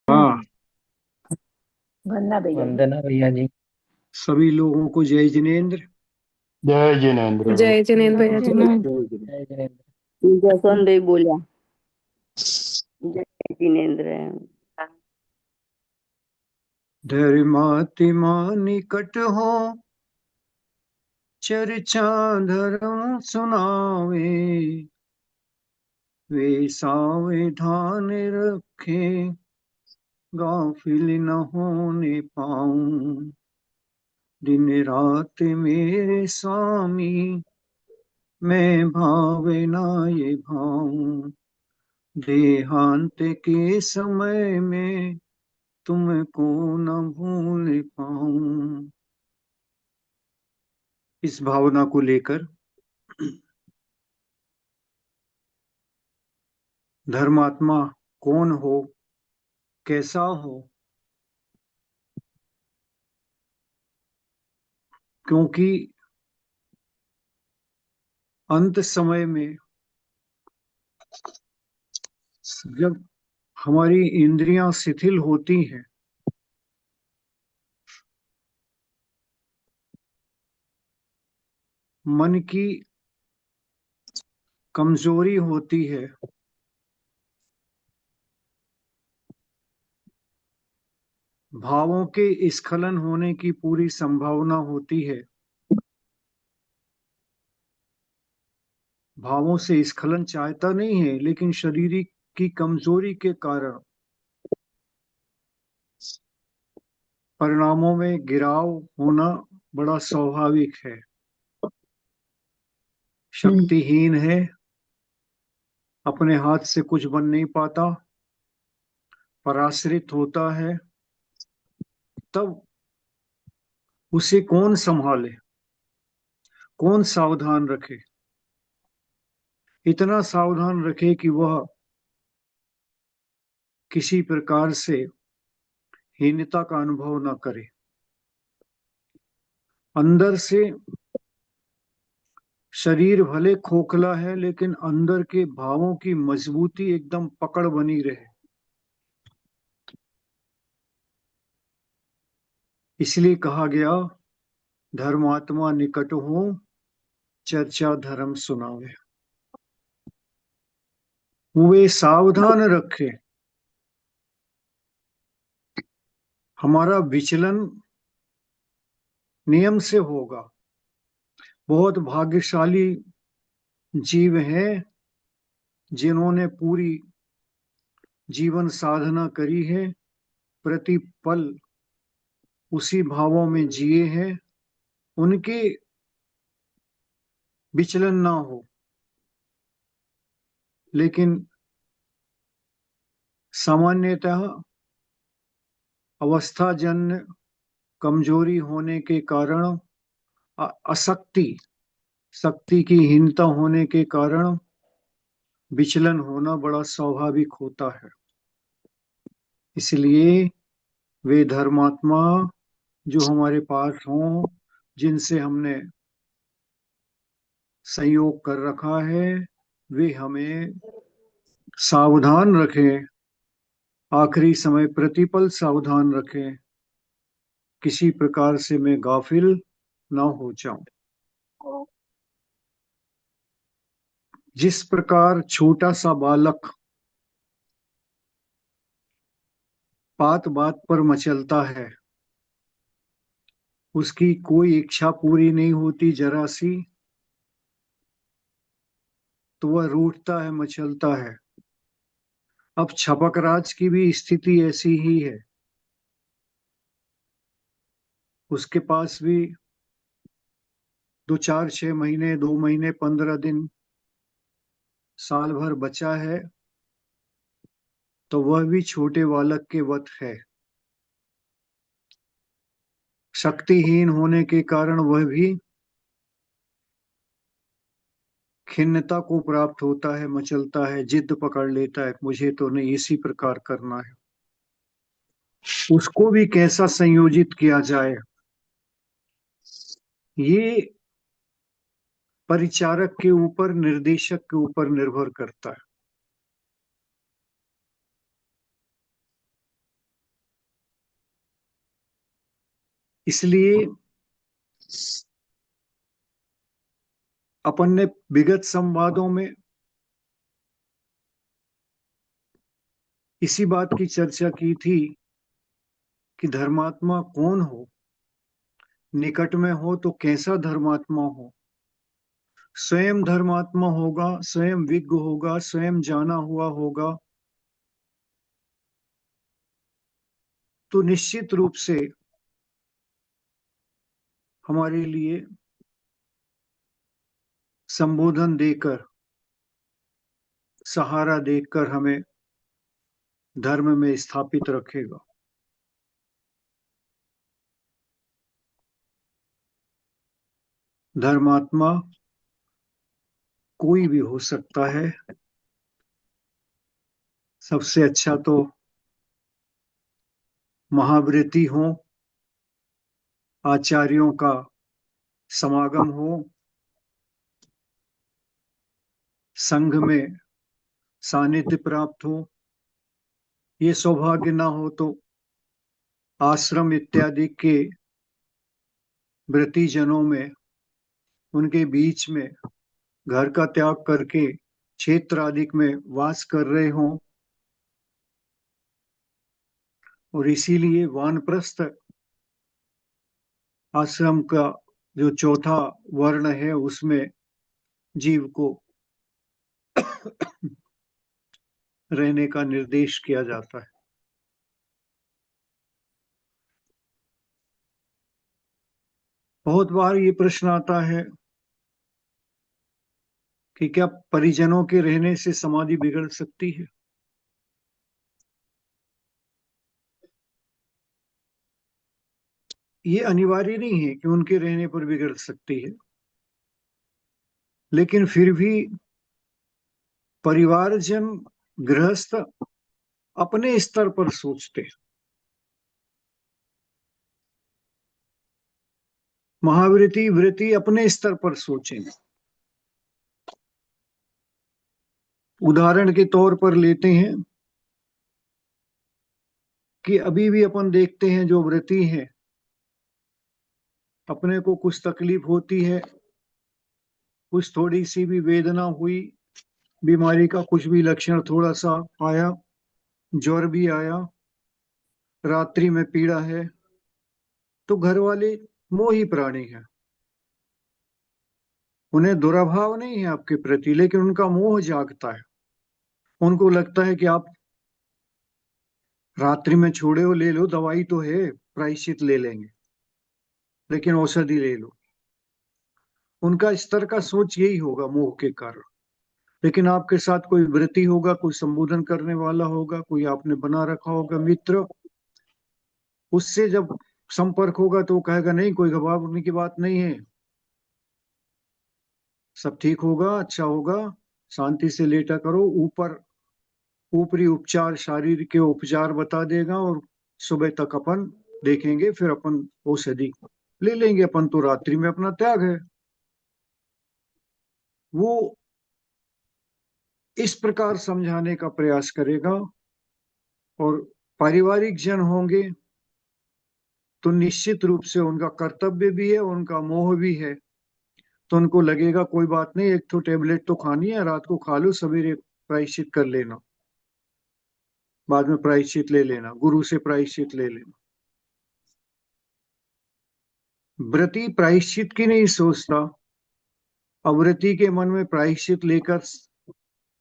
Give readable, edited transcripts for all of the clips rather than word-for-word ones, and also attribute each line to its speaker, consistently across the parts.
Speaker 1: हाँ।
Speaker 2: वंदना भैया जी।
Speaker 3: वंदना भैया जी।
Speaker 1: सभी लोगों को जय जिनेन्द्र।
Speaker 4: जय जिनेन्द्र।
Speaker 5: जय जिनेन्द्र भैया जी।
Speaker 2: जय
Speaker 3: जय जिनेन्द्र।
Speaker 6: जसवंत भाई बोला। जय जिनेन्द्र।
Speaker 1: धर मातिमा निकट हो, चर्चा धर्म सुनावे, वे सावधान रखे, गाफिल न होने पाऊं। दिन रात मेरे स्वामी, मैं भावे ना ये भाऊं। देहांत के समय में तुमको न भूल पाऊं। इस भावना को लेकर धर्मात्मा कौन हो, कैसा हो, क्योंकि अंत समय में जब हमारी इंद्रियां शिथिल होती हैं, मन की कमजोरी होती है, भावों के स्खलन होने की पूरी संभावना होती है। भावों से स्खलन चाहता नहीं है, लेकिन शरीर की कमजोरी के कारण परिणामों में गिराव होना बड़ा स्वाभाविक है। शक्तिहीन है, अपने हाथ से कुछ बन नहीं पाता, पराश्रित होता है, तब उसे कौन संभाले, कौन सावधान रखे, इतना सावधान रखे कि वह किसी प्रकार से हीनता का अनुभव न करे। अंदर से शरीर भले खोखला है, लेकिन अंदर के भावों की मजबूती एकदम पकड़ बनी रहे। इसलिए कहा गया, धर्मात्मा निकट हो, चर्चा धर्म सुनावे। वे सावधान रखे। हमारा विचलन नियम से होगा। बहुत भाग्यशाली जीव हैं जिन्होंने पूरी जीवन साधना करी है, प्रतिपल उसी भावों में जिए हैं, उनके विचलन ना हो। लेकिन सामान्यतः अवस्थाजन्य कमजोरी होने के कारण, अशक्ति, शक्ति की हीनता होने के कारण विचलन होना बड़ा स्वाभाविक होता है। इसलिए वे धर्मात्मा जो हमारे पास हों, जिनसे हमने संयोग कर रखा है, वे हमें सावधान रखें, आखिरी समय प्रतिपल सावधान रखें, किसी प्रकार से मैं गाफिल ना हो जाऊं। जिस प्रकार छोटा सा बालक बात बात पर मचलता है, उसकी कोई इच्छा पूरी नहीं होती जरा सी, तो वह रूठता है, मचलता है। अब छपक राज की भी स्थिति ऐसी ही है। उसके पास भी 2 4 6 महीने, 2 महीने, 15 दिन, साल भर बचा है, तो वह भी छोटे बालक के वत है। शक्तिहीन होने के कारण वह भी खिन्नता को प्राप्त होता है, मचलता है, जिद पकड़ लेता है, मुझे तो नहीं, इसी प्रकार करना है। उसको भी कैसा संयोजित किया जाए, ये परिचारक के ऊपर, निर्देशक के ऊपर निर्भर करता है। इसलिए अपन ने विगत संवादों में इसी बात की चर्चा की थी कि धर्मात्मा कौन हो, निकट में हो तो कैसा धर्मात्मा हो। स्वयं धर्मात्मा होगा, स्वयं विज्ञ होगा, स्वयं जाना हुआ होगा, तो निश्चित रूप से हमारे लिए संबोधन देकर, सहारा देकर हमें धर्म में स्थापित रखेगा। धर्मात्मा कोई भी हो सकता है। सबसे अच्छा तो महाव्रती हो, आचार्यों का समागम हो, संघ में सानिध्य प्राप्त हो। ये सौभाग्य ना हो तो आश्रम इत्यादि के व्रती जनों में, उनके बीच में घर का त्याग करके क्षेत्र आदि में वास कर रहे हों। और इसीलिए वानप्रस्थ आश्रम का जो चौथा वर्ण है उसमें जीव को रहने का निर्देश किया जाता है। बहुत बार ये प्रश्न आता है कि क्या परिजनों के रहने से समाधि बिगड़ सकती है। ये अनिवार्य नहीं है कि उनके रहने पर बिगड़ सकती है, लेकिन फिर भी परिवारजन, गृहस्थ अपने स्तर पर सोचते हैं। महाव्रती व्रती अपने स्तर पर सोचेंगे। उदाहरण के तौर पर लेते हैं कि अभी भी अपन देखते हैं जो व्रती हैं, अपने को कुछ तकलीफ होती है, कुछ थोड़ी सी भी वेदना हुई, बीमारी का कुछ भी लक्षण थोड़ा सा आया, ज्वर भी आया, रात्रि में पीड़ा है, तो घर वाले मोही प्राणी हैं। उन्हें दुराभाव नहीं है आपके प्रति, लेकिन उनका मोह जागता है। उनको लगता है कि आप रात्रि में छोड़े हो, ले लो, दवाई तो है, प्रायश्चित ले लेंगे, लेकिन औषधि ले लो। उनका स्तर का सोच यही होगा मोह के कारण। लेकिन आपके साथ कोई व्रती होगा, कोई संबोधन करने वाला होगा, कोई आपने बना रखा होगा मित्र, उससे जब संपर्क होगा तो वो कहेगा नहीं, कोई घबराने की बात नहीं है, सब ठीक होगा, अच्छा होगा, शांति से लेटा करो। ऊपरी उपचार, शारीरिक के उपचार बता देगा और सुबह तक अपन देखेंगे, फिर अपन औषधि ले लेंगे, अपन तो रात्रि में अपना त्याग है। वो इस प्रकार समझाने का प्रयास करेगा। और पारिवारिक जन होंगे तो निश्चित रूप से उनका कर्तव्य भी है, उनका मोह भी है। तो उनको लगेगा कोई बात नहीं, एक तो टेबलेट तो खानी है, रात को खा लो, सवेरे प्रायश्चित कर लेना, बाद में प्रायश्चित ले लेना, गुरु से प्रायश्चित ले लेना। व्रती प्रायश्चित की नहीं सोचता, अव्रती के मन में प्रायश्चित लेकर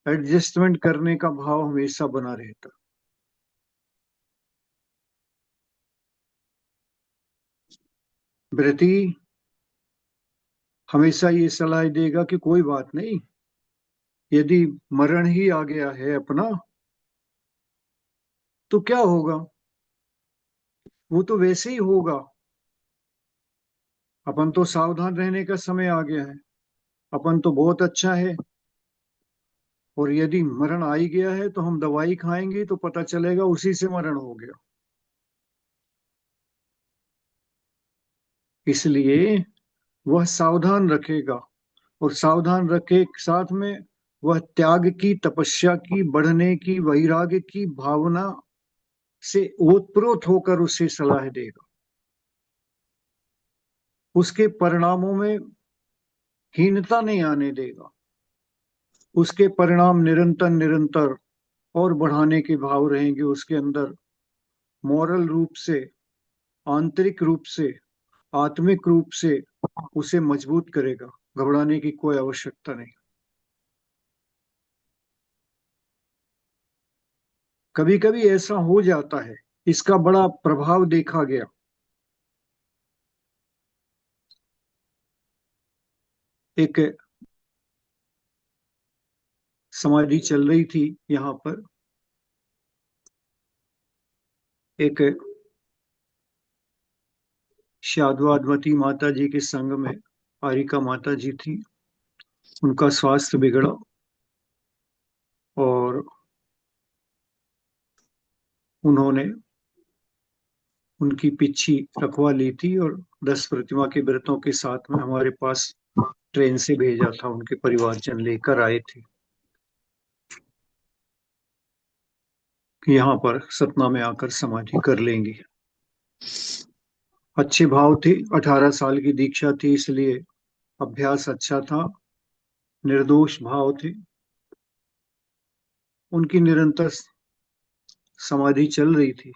Speaker 1: एडजस्टमेंट करने का भाव हमेशा बना रहता। व्रती हमेशा ये सलाह देगा कि कोई बात नहीं, यदि मरण ही आ गया है अपना तो क्या होगा, वो तो वैसे ही होगा। अपन तो सावधान रहने का समय आ गया है, अपन तो बहुत अच्छा है। और यदि मरण आ ही गया है तो हम दवाई खाएंगे तो पता चलेगा उसी से मरण हो गया। इसलिए वह सावधान रखेगा, और सावधान रखे साथ में वह त्याग की, तपस्या की, बढ़ने की, वैराग्य की भावना से ओतप्रोत होकर उसे सलाह देगा। उसके परिणामों में हीनता नहीं आने देगा। उसके परिणाम निरंतर निरंतर और बढ़ाने के भाव रहेंगे उसके अंदर। मॉरल रूप से, आंतरिक रूप से, आत्मिक रूप से उसे मजबूत करेगा। घबराने की कोई आवश्यकता नहीं। कभी कभी ऐसा हो जाता है, इसका बड़ा प्रभाव देखा गया। एक समाधि चल रही थी यहाँ पर। एक शाद्वादवती माता जी के संग में आरिका माता जी थी। उनका स्वास्थ्य बिगड़ा और उन्होंने उनकी पिच्छी रखवा ली थी और 10 प्रतिमा के व्रतों के साथ में हमारे पास ट्रेन से भेजा था। उनके परिवारजन लेकर आए थे कि यहाँ पर सतना में आकर समाधि कर लेंगे। अच्छे भाव थे। 18 साल की दीक्षा थी, इसलिए अभ्यास अच्छा था। निर्दोष भाव थे। उनकी निरंतर समाधि चल रही थी।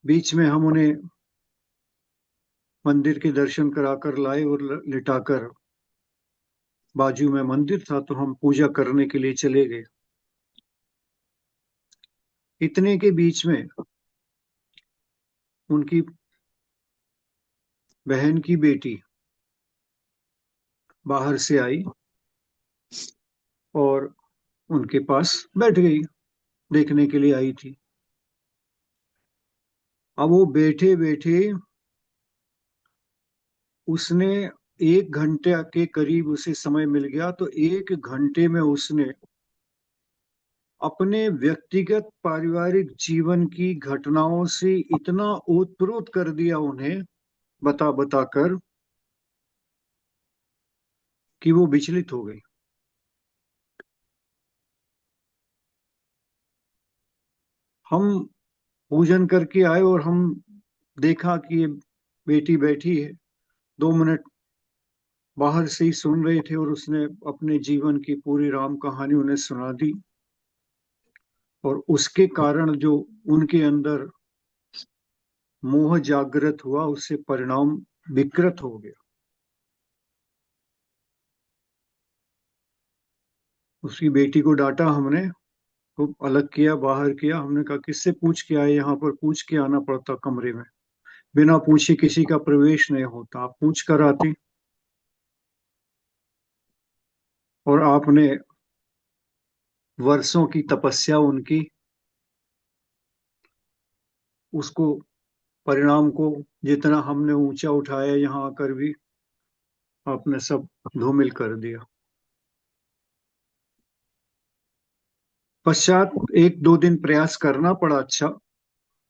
Speaker 1: बीच में हम उन्हें मंदिर के दर्शन कराकर लाए और लिटाकर, बाजू में मंदिर था तो हम पूजा करने के लिए चले गए। इतने के बीच में उनकी बहन की बेटी बाहर से आई और उनके पास बैठ गई। देखने के लिए आई थी। अब वो बैठे बैठे उसने 1 घंटे के करीब उसे समय मिल गया, तो 1 घंटे में उसने अपने व्यक्तिगत पारिवारिक जीवन की घटनाओं से इतना ओतप्रोत कर दिया उन्हें, बता बता कर, कि वो विचलित हो गई। हम पूजन करके आए और हम देखा कि ये बेटी बैठी है। 2 मिनट बाहर से ही सुन रहे थे और उसने अपने जीवन की पूरी राम कहानी उन्हें सुना दी। और उसके कारण जो उनके अंदर मोह जागृत हुआ, उससे परिणाम विकृत हो गया। उसकी बेटी को डांटा हमने, खूब अलग किया, बाहर किया। हमने कहा किससे पूछ के आए? यहाँ पर पूछ के आना पड़ता कमरे में। बिना पूछे किसी का प्रवेश नहीं होता। आप पूछ कर आती और आपने वर्षों की तपस्या उनकी, उसको, परिणाम को जितना हमने ऊंचा उठाया, यहाँ आकर भी आपने सब धूमिल कर दिया। पश्चात 1-2 दिन प्रयास करना पड़ा, अच्छा।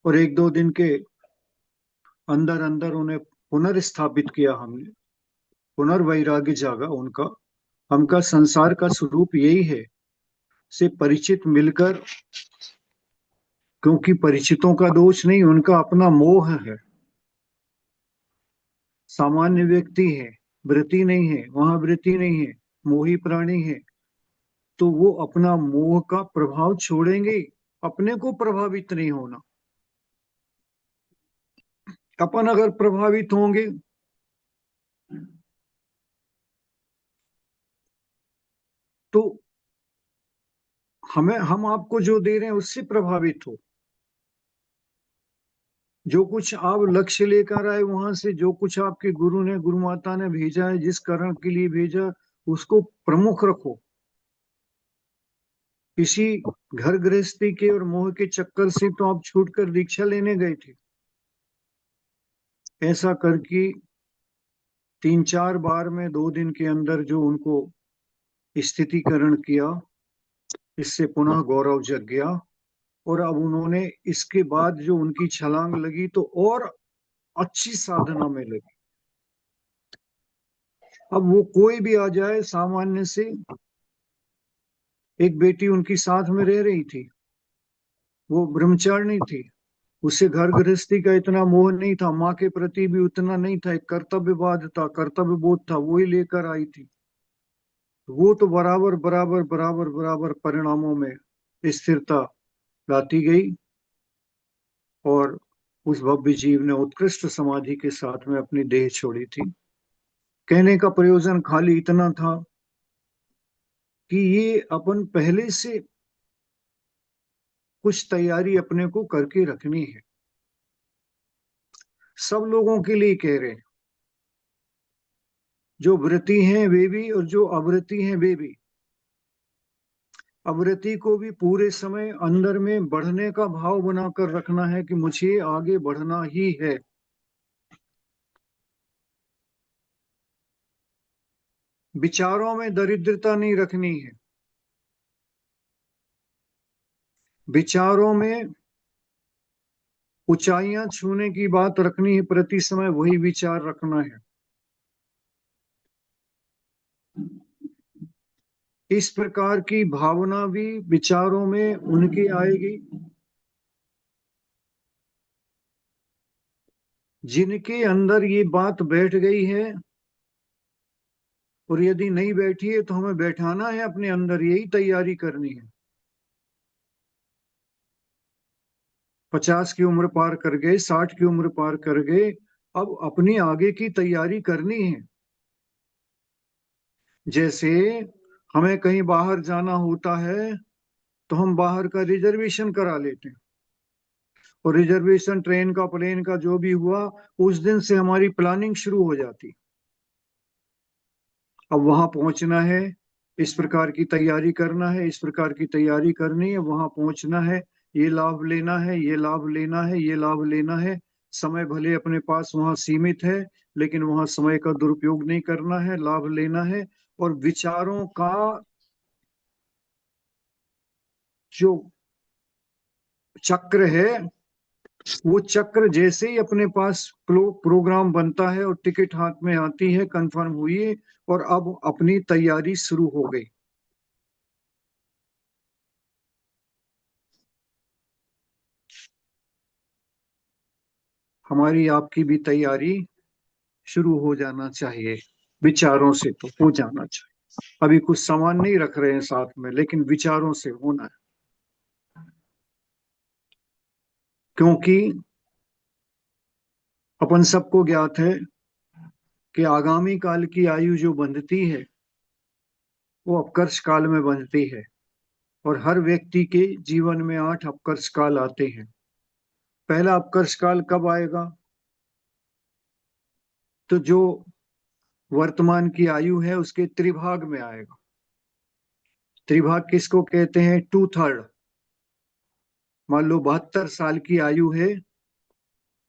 Speaker 1: और 1-2 दिन के अंदर अंदर उन्हें पुनर्स्थापित किया हमने। पुनर्वैराग्य जागा उनका। हमका संसार का स्वरूप यही है, से परिचित मिलकर, क्योंकि परिचितों का दोष नहीं, उनका अपना मोह है। सामान्य व्यक्ति है, वृत्ति नहीं है, वहां वृत्ति नहीं है, मोही प्राणी है। तो वो अपना मोह का प्रभाव छोड़ेंगे, अपने को प्रभावित नहीं होना। अपन अगर प्रभावित होंगे तो हम आपको जो दे रहे हैं उससे प्रभावित हो। जो कुछ आप लक्ष्य लेकर आए, वहां से जो कुछ आपके गुरु ने, गुरु माता ने भेजा है, जिस कारण के लिए भेजा, उसको प्रमुख रखो। किसी घर गृहस्थी के और मोह के चक्कर से तो आप छूटकर दीक्षा लेने गए थे। ऐसा करके 3-4 बार में 2 दिन के अंदर जो उनको स्थितिकरण किया, इससे पुनः गौरव जग गया। और अब उन्होंने इसके बाद जो उनकी छलांग लगी तो और अच्छी साधना में लगी। अब वो कोई भी आ जाए सामान्य से। एक बेटी उनकी साथ में रह रही थी, वो ब्रह्मचारिणी थी। उसे घर गृहस्थी का इतना मोह नहीं था, माँ के प्रति भी उतना नहीं था, एक कर्तव्यवाद था, कर्तव्य बोध था, वही लेकर आई थी। वो तो बराबर बराबर बराबर बराबर परिणामों में स्थिरता लाती गई और उस भव्य जीव ने उत्कृष्ट समाधि के साथ में अपनी देह छोड़ी थी। कहने का प्रयोजन खाली इतना था कि ये अपन पहले से कुछ तैयारी अपने को करके रखनी है। सब लोगों के लिए कह रहे हैं, जो व्रती हैं वे भी और जो अव्रती हैं वे भी। अव्रती को भी पूरे समय अंदर में बढ़ने का भाव बनाकर रखना है कि मुझे आगे बढ़ना ही है। विचारों में दरिद्रता नहीं रखनी है, विचारों में ऊंचाइयां छूने की बात रखनी है, प्रति समय वही विचार रखना है। इस प्रकार की भावना भी विचारों में उनकी आएगी जिनके अंदर ये बात बैठ गई है, और यदि नहीं बैठी है तो हमें बैठाना है अपने अंदर, यही तैयारी करनी है। 50 की उम्र पार कर गए, 60 की उम्र पार कर गए, अब अपनी आगे की तैयारी करनी है। जैसे हमें कहीं बाहर जाना होता है तो हम बाहर का रिजर्वेशन करा लेते हैं, और रिजर्वेशन ट्रेन का, प्लेन का, जो भी हुआ, उस दिन से हमारी प्लानिंग शुरू हो जाती। अब वहां पहुंचना है, इस प्रकार की तैयारी करना है, इस प्रकार की तैयारी करनी है, वहां पहुंचना है, ये लाभ लेना है, ये लाभ लेना है, ये लाभ लेना है। समय भले अपने पास वहां सीमित है, लेकिन वहां समय का दुरुपयोग नहीं करना है, लाभ लेना है। और विचारों का जो चक्र है, वो चक्र जैसे ही अपने पास प्रोग्राम बनता है और टिकट हाथ में आती है, कंफर्म हुई है, और अब अपनी तैयारी शुरू हो गई। हमारी आपकी भी तैयारी शुरू हो जाना चाहिए, विचारों से तो हो जाना चाहिए। अभी कुछ सामान नहीं रख रहे हैं साथ में, लेकिन विचारों से होना है। क्योंकि अपन सबको ज्ञात है कि आगामी काल की आयु जो बंधती है वो अपकर्ष काल में बंधती है, और हर व्यक्ति के जीवन में 8 अपकर्ष काल आते हैं। पहला अपकर्ष काल कब आएगा? तो जो वर्तमान की आयु है उसके त्रिभाग में आएगा। त्रिभाग किसको कहते हैं? 2/3। मान लो 72 साल की आयु है,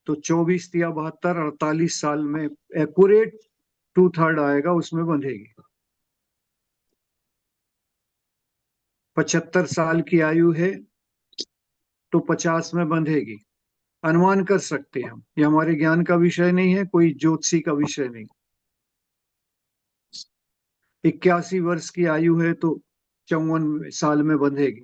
Speaker 1: तो 24 या 72, 48 साल में एक्यूरेट 2/3 आएगा, उसमें बंधेगी। 75 साल की आयु है तो 50 में बंधेगी। अनुमान कर सकते हैं हम, ये हमारे ज्ञान का विषय नहीं है, कोई ज्योतिषी का विषय नहीं। 81 वर्ष की आयु है तो 54 साल में बंधेगी।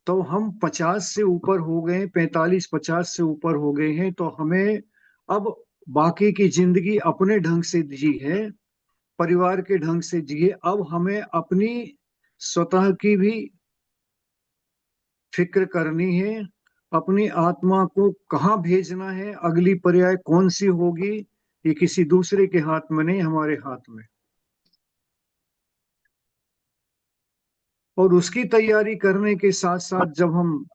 Speaker 1: तो हम 50 से ऊपर हो गए, 45-50 से ऊपर हो गए हैं, तो हमें अब बाकी की जिंदगी अपने ढंग से जी है, परिवार के ढंग से जिए। अब हमें अपनी स्वतः की भी फिक्र करनी है, अपनी आत्मा को कहाँ भेजना है, अगली पर्याय कौन सी होगी, ये किसी दूसरे के हाथ में नहीं, हमारे हाथ में। और उसकी तैयारी करने के साथ साथ जब हम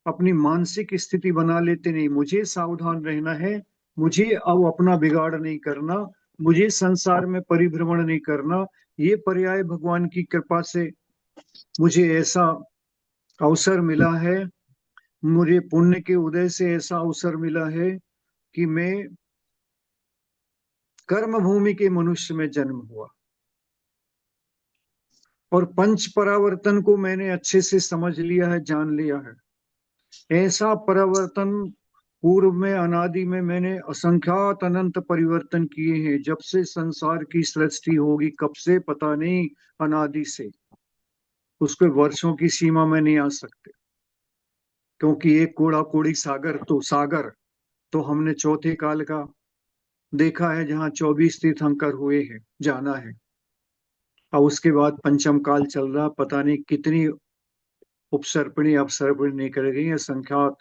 Speaker 1: अपनी मानसिक स्थिति बना लेते, नहीं मुझे सावधान रहना है, मुझे अब अपना बिगाड़ नहीं करना, मुझे संसार में परिभ्रमण नहीं करना, ये पर्याय भगवान की कृपा से मुझे ऐसा अवसर मिला है, मुझे पुण्य के उदय से ऐसा अवसर मिला है कि मैं कर्म भूमि के मनुष्य में जन्म हुआ, और पंच परावर्तन को मैंने अच्छे से समझ लिया है, जान लिया है। ऐसा परावर्तन पूर्व में, अनादि में मैंने असंख्यात अनंत परिवर्तन किए हैं। जब से संसार की सृष्टि होगी, कब से पता नहीं, अनादि से, उसके वर्षों की सीमा में नहीं आ सकते। क्योंकि एक कूड़ा कूड़ी सागर तो हमने चौथे काल का देखा है, जहाँ 24 तीर्थंकर हुए हैं, जाना है। और उसके बाद पंचम काल चल रहा, पता नहीं कितनी उपसर्पणी अपसर्पणी निकल गई है संख्यात,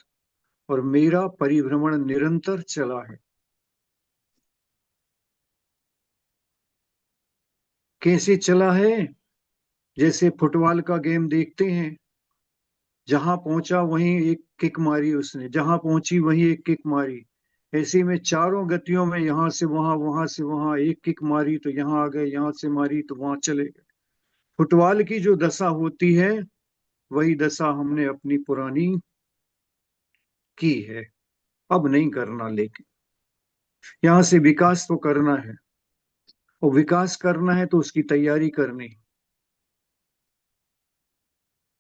Speaker 1: और मेरा परिभ्रमण निरंतर चला है। कैसे चला है? जैसे फुटबॉल का गेम देखते हैं, जहां पहुंचा वहीं एक किक मारी उसने, जहां पहुंची वहीं एक किक मारी। ऐसे में चारों गतियों में, यहां से वहां, वहां से वहां, एक किक मारी तो यहां आ गए, यहां से मारी तो वहां चले गए। फुटबॉल की जो दशा होती है, वही दशा हमने अपनी पुरानी की है। अब नहीं करना, लेकिन यहां से विकास तो करना है, और विकास करना है तो उसकी तैयारी करनी।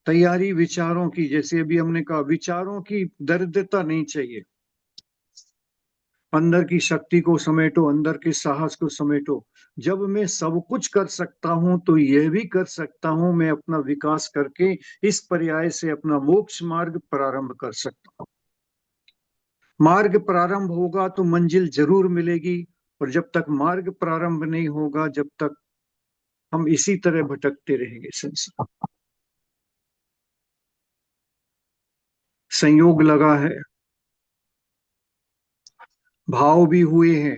Speaker 1: तैयारी विचारों की, जैसे अभी हमने कहा, विचारों की दरिद्रता नहीं चाहिए। अंदर की शक्ति को समेटो, अंदर के साहस को समेटो। जब मैं सब कुछ कर सकता हूं तो यह भी कर सकता हूं, मैं अपना विकास करके इस पर्याय से अपना मोक्ष मार्ग प्रारंभ कर सकता हूं। मार्ग प्रारंभ होगा तो मंजिल जरूर मिलेगी, और जब तक मार्ग प्रारंभ नहीं होगा, जब तक हम इसी तरह भटकते रहेंगे। संसार संयोग लगा है, भाव भी हुए हैं।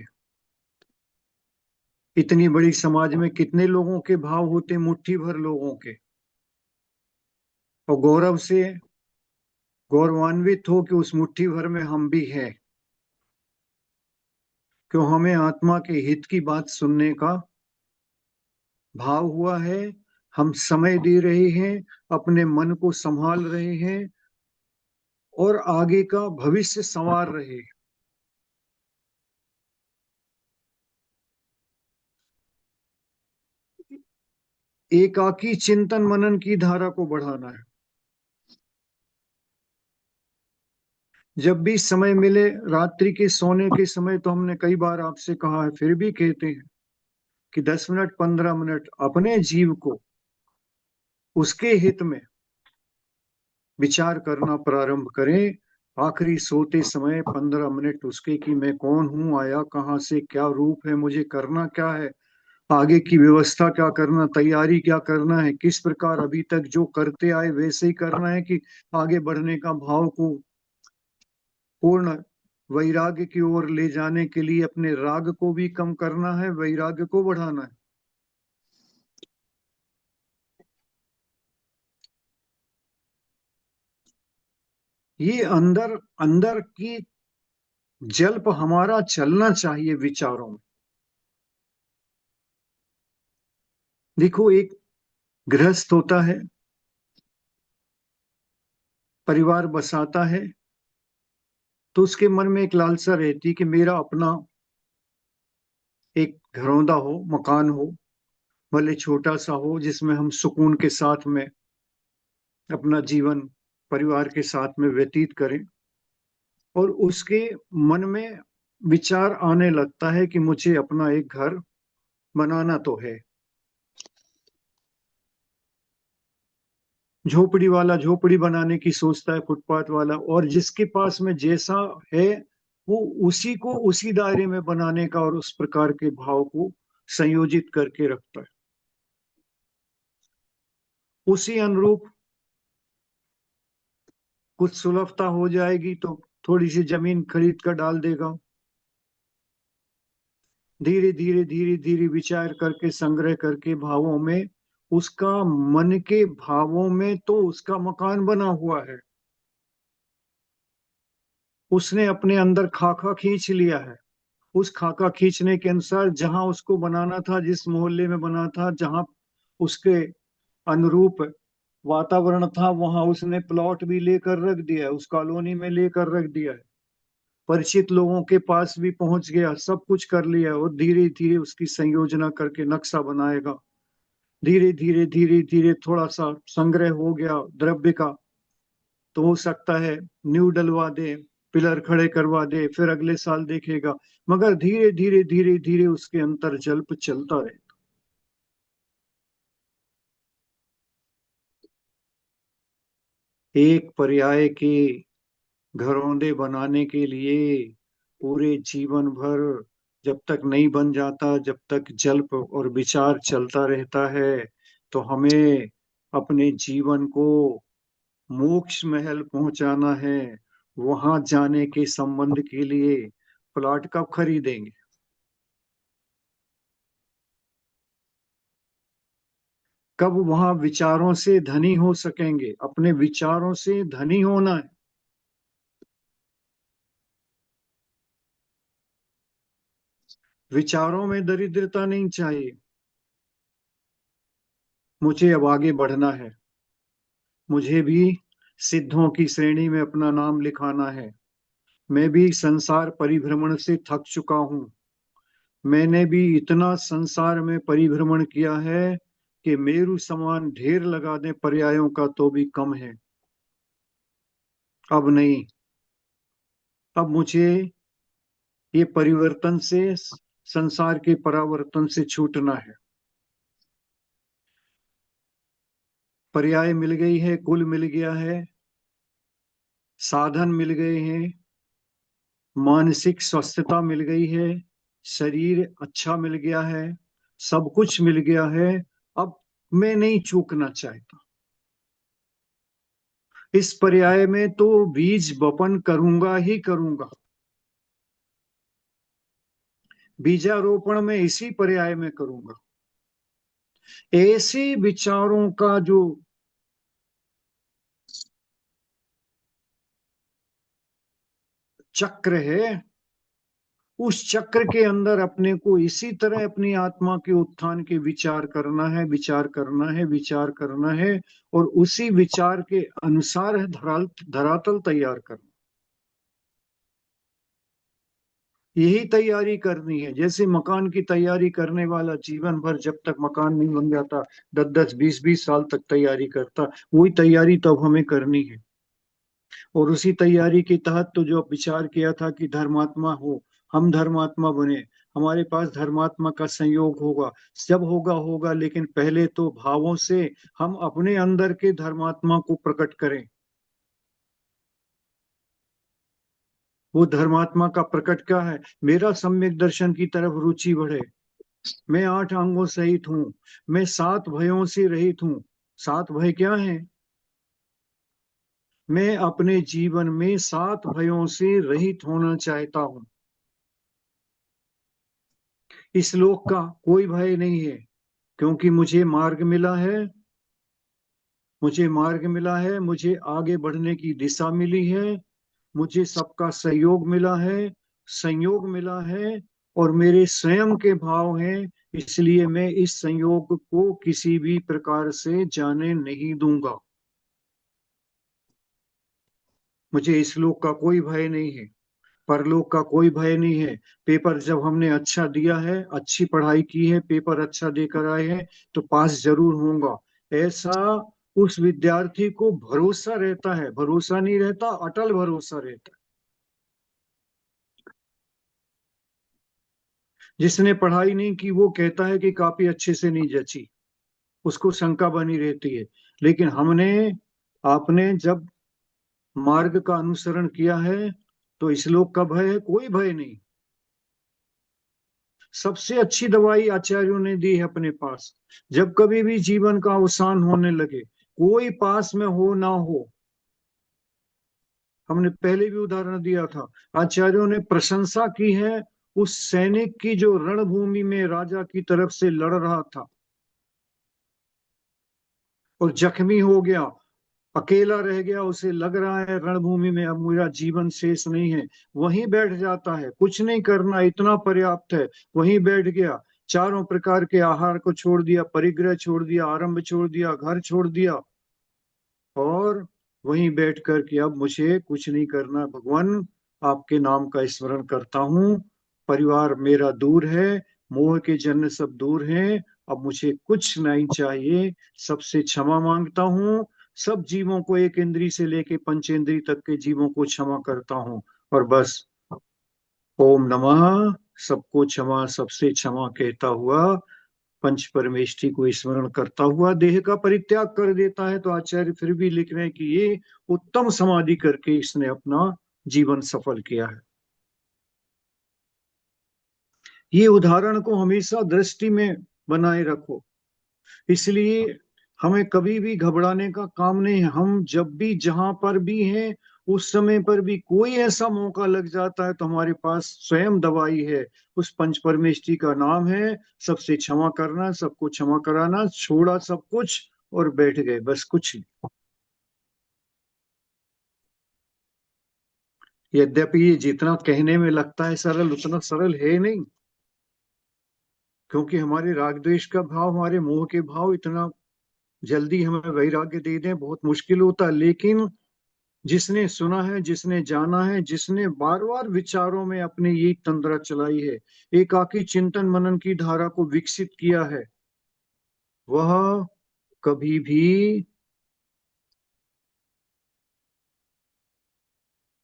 Speaker 1: इतनी बड़ी समाज में कितने लोगों के भाव होते? मुट्ठी भर लोगों के। और गौरव से गौरवान्वित हो कि उस मुट्ठी भर में हम भी हैं, क्यों हमें आत्मा के हित की बात सुनने का भाव हुआ है। हम समय दे रहे हैं, अपने मन को संभाल रहे हैं, और आगे का भविष्य संवार रहे हैं। एकाकी चिंतन मनन की धारा को बढ़ाना है। जब भी समय मिले, रात्रि के सोने के समय, तो हमने कई बार आपसे कहा है, फिर भी कहते हैं कि 10 मिनट 15 मिनट अपने जीव को उसके हित में विचार करना प्रारंभ करें। आखिरी सोते समय 15 मिनट उसके, कि मैं कौन हूं, आया कहां से, क्या रूप है, मुझे करना क्या है, आगे की व्यवस्था क्या करना, तैयारी क्या करना है, किस प्रकार अभी तक जो करते आए वैसे ही करना है, कि आगे बढ़ने का भाव को पूर्ण वैराग्य की ओर ले जाने के लिए अपने राग को भी कम करना है, वैराग्य को बढ़ाना है। ये अंदर अंदर की जल्प हमारा चलना चाहिए विचारों में। देखो, एक गृहस्थ होता है, परिवार बसाता है, तो उसके मन में एक लालसा रहती है कि मेरा अपना एक घरौंदा हो, मकान हो, भले छोटा सा हो, जिसमें हम सुकून के साथ में अपना जीवन परिवार के साथ में व्यतीत करें। और उसके मन में विचार आने लगता है कि मुझे अपना एक घर बनाना तो है। झोपड़ी वाला झोपड़ी बनाने की सोचता है, फुटपाथ वाला, और जिसके पास में जैसा है, वो उसी को उसी दायरे में बनाने का और उस प्रकार के भाव को संयोजित करके रखता है। उसी अनुरूप कुछ सुलभता हो जाएगी तो थोड़ी सी जमीन खरीद कर डाल देगा। धीरे धीरे धीरे धीरे विचार करके, संग्रह करके भावों में, उसका मन के भावों में तो उसका मकान बना हुआ है। उसने अपने अंदर खाका खींच लिया है। उस खाका खींचने के अनुसार जहां उसको बनाना था, जिस मोहल्ले में बना था, जहां उसके अनुरूप वातावरण था, वहां उसने प्लॉट भी लेकर रख दिया है, उस कॉलोनी में लेकर रख दिया है, परिचित लोगों के पास भी पहुंच गया, सब कुछ कर लिया। और धीरे धीरे उसकी संयोजना करके नक्शा बनाएगा। धीरे धीरे धीरे धीरे थोड़ा सा संग्रह हो गया द्रव्य का, तो हो सकता है नींव डलवा दे, पिलर खड़े करवा दे, फिर अगले साल देखेगा। मगर धीरे धीरे धीरे धीरे उसके अंतर जल्प चलता रहे। एक पर्याय के घरौंदे बनाने के लिए पूरे जीवन भर जब तक नहीं बन जाता, जब तक जल्प और विचार चलता रहता है, तो हमें अपने जीवन को मोक्ष महल पहुंचाना है। वहां जाने के संबंध के लिए प्लॉट कब खरीदेंगे? कब वहां विचारों से धनी हो सकेंगे? अपने विचारों से धनी होना है। विचारों में दरिद्रता नहीं चाहिए। मुझे अब आगे बढ़ना है। मुझे भी सिद्धों की श्रेणी में अपना नाम लिखाना है। मैं भी संसार परिभ्रमण से थक चुका हूं। मैंने भी इतना संसार में परिभ्रमण किया है कि मेरू समान ढेर लगा दे पर्यायों का तो भी कम है। अब नहीं। अब मुझे ये परिवर्तन से, संसार के परावर्तन से छूटना है। पर्याय मिल गई है, कुल मिल गया है, साधन मिल गए हैं, मानसिक स्वस्थता मिल गई है, शरीर अच्छा मिल गया है, सब कुछ मिल गया है। अब मैं नहीं चूकना चाहता। इस पर्याय में तो बीज बपन करूंगा ही करूंगा। बीजारोपण में इसी पर्याय में करूंगा। ऐसे विचारों का जो चक्र है, उस चक्र के अंदर अपने को इसी तरह अपनी आत्मा के उत्थान के विचार करना है, विचार करना है, विचार करना है, और उसी विचार के अनुसार है धरातल तैयार करना। यही तैयारी करनी है। जैसे मकान की तैयारी करने वाला जीवन भर जब तक मकान नहीं बन जाता 10-10 20-20 साल तक तैयारी करता, वही तैयारी तब हमें करनी है। और उसी तैयारी के तहत तो जो विचार किया था कि धर्मात्मा हो, हम धर्मात्मा बने, हमारे पास धर्मात्मा का संयोग होगा। जब होगा होगा, लेकिन पहले तो भावों से हम अपने अंदर के धर्मात्मा को प्रकट करें। वो धर्मात्मा का प्रकट क्या है? मेरा सम्यक दर्शन की तरफ रुचि बढ़े। मैं 8 अंगों सहित हूं। मैं 7 भयों से रहित हूं। 7 भय क्या है? मैं अपने जीवन में 7 भयों से रहित होना चाहता हूं। इस लोक का कोई भय नहीं है, क्योंकि मुझे मार्ग मिला है। मुझे मार्ग मिला है, मुझे आगे बढ़ने की दिशा मिली है, मुझे सबका सहयोग मिला है, संयोग मिला है, और मेरे स्वयं के भाव हैं। इसलिए मैं इस संयोग को किसी भी प्रकार से जाने नहीं दूंगा। मुझे इस लोक का कोई भय नहीं है, परलोक का कोई भय नहीं है। पेपर जब हमने अच्छा दिया है, अच्छी पढ़ाई की है, पेपर अच्छा देकर आए हैं, तो पास जरूर होऊंगा, ऐसा उस विद्यार्थी को भरोसा रहता है। भरोसा नहीं रहता, अटल भरोसा रहता है। जिसने पढ़ाई नहीं की वो कहता है कि कॉपी अच्छे से नहीं जची, उसको शंका बनी रहती है। लेकिन हमने, आपने जब मार्ग का अनुसरण किया है, तो इस लोक का भय है? कोई भय नहीं। सबसे अच्छी दवाई आचार्यों ने दी है अपने पास। जब कभी भी जीवन का अवसान होने लगे, कोई पास में हो ना हो, हमने पहले भी उदाहरण दिया था, आचार्यों ने प्रशंसा की है उस सैनिक की जो रणभूमि में राजा की तरफ से लड़ रहा था और जख्मी हो गया, अकेला रह गया, उसे लग रहा है रणभूमि में अब मेरा जीवन शेष नहीं है। वहीं बैठ जाता है, कुछ नहीं करना, इतना पर्याप्त है। वहीं बैठ गया, चारों प्रकार के आहार को छोड़ दिया, परिग्रह छोड़ दिया, आरंभ छोड़ दिया, घर छोड़ दिया, और वहीं बैठ कर के अब मुझे कुछ नहीं करना भगवान, आपके नाम का स्मरण करता हूँ। परिवार मेरा दूर है, मोह के जन्य सब दूर हैं, अब मुझे कुछ नहीं चाहिए। सबसे क्षमा मांगता हूँ। सब जीवों को, एक इंद्री से लेके पंचेंद्री तक के जीवों को क्षमा करता हूँ। और बस ओम नमः, सबको क्षमा, सबसे क्षमा कहता हुआ, पंच परमेष्ठी को स्मरण करता हुआ देह का परित्याग कर देता है। तो आचार्य फिर भी लिख रहे हैं कि ये उत्तम समाधि करके इसने अपना जीवन सफल किया है। ये उदाहरण को हमेशा दृष्टि में बनाए रखो। इसलिए हमें कभी भी घबराने का काम नहीं है। हम जब भी जहां पर भी हैं, उस समय पर भी कोई ऐसा मौका लग जाता है तो हमारे पास स्वयं दवाई है। उस पंच परमेष्ठी का नाम है सबसे क्षमा करना, सबको क्षमा कराना, छोड़ा सब कुछ और बैठ गए, बस कुछ नहीं। यद्यपि ये जितना कहने में लगता है सरल, उतना सरल है नहीं, क्योंकि हमारे राग द्वेष का भाव, हमारे मोह के भाव इतना जल्दी हमें वैराग्य दे दें बहुत मुश्किल होता है। लेकिन जिसने सुना है, जिसने जाना है, जिसने बार बार विचारों में अपने ये तंद्रा चलाई है, एकाकी चिंतन मनन की धारा को विकसित किया है, वह कभी भी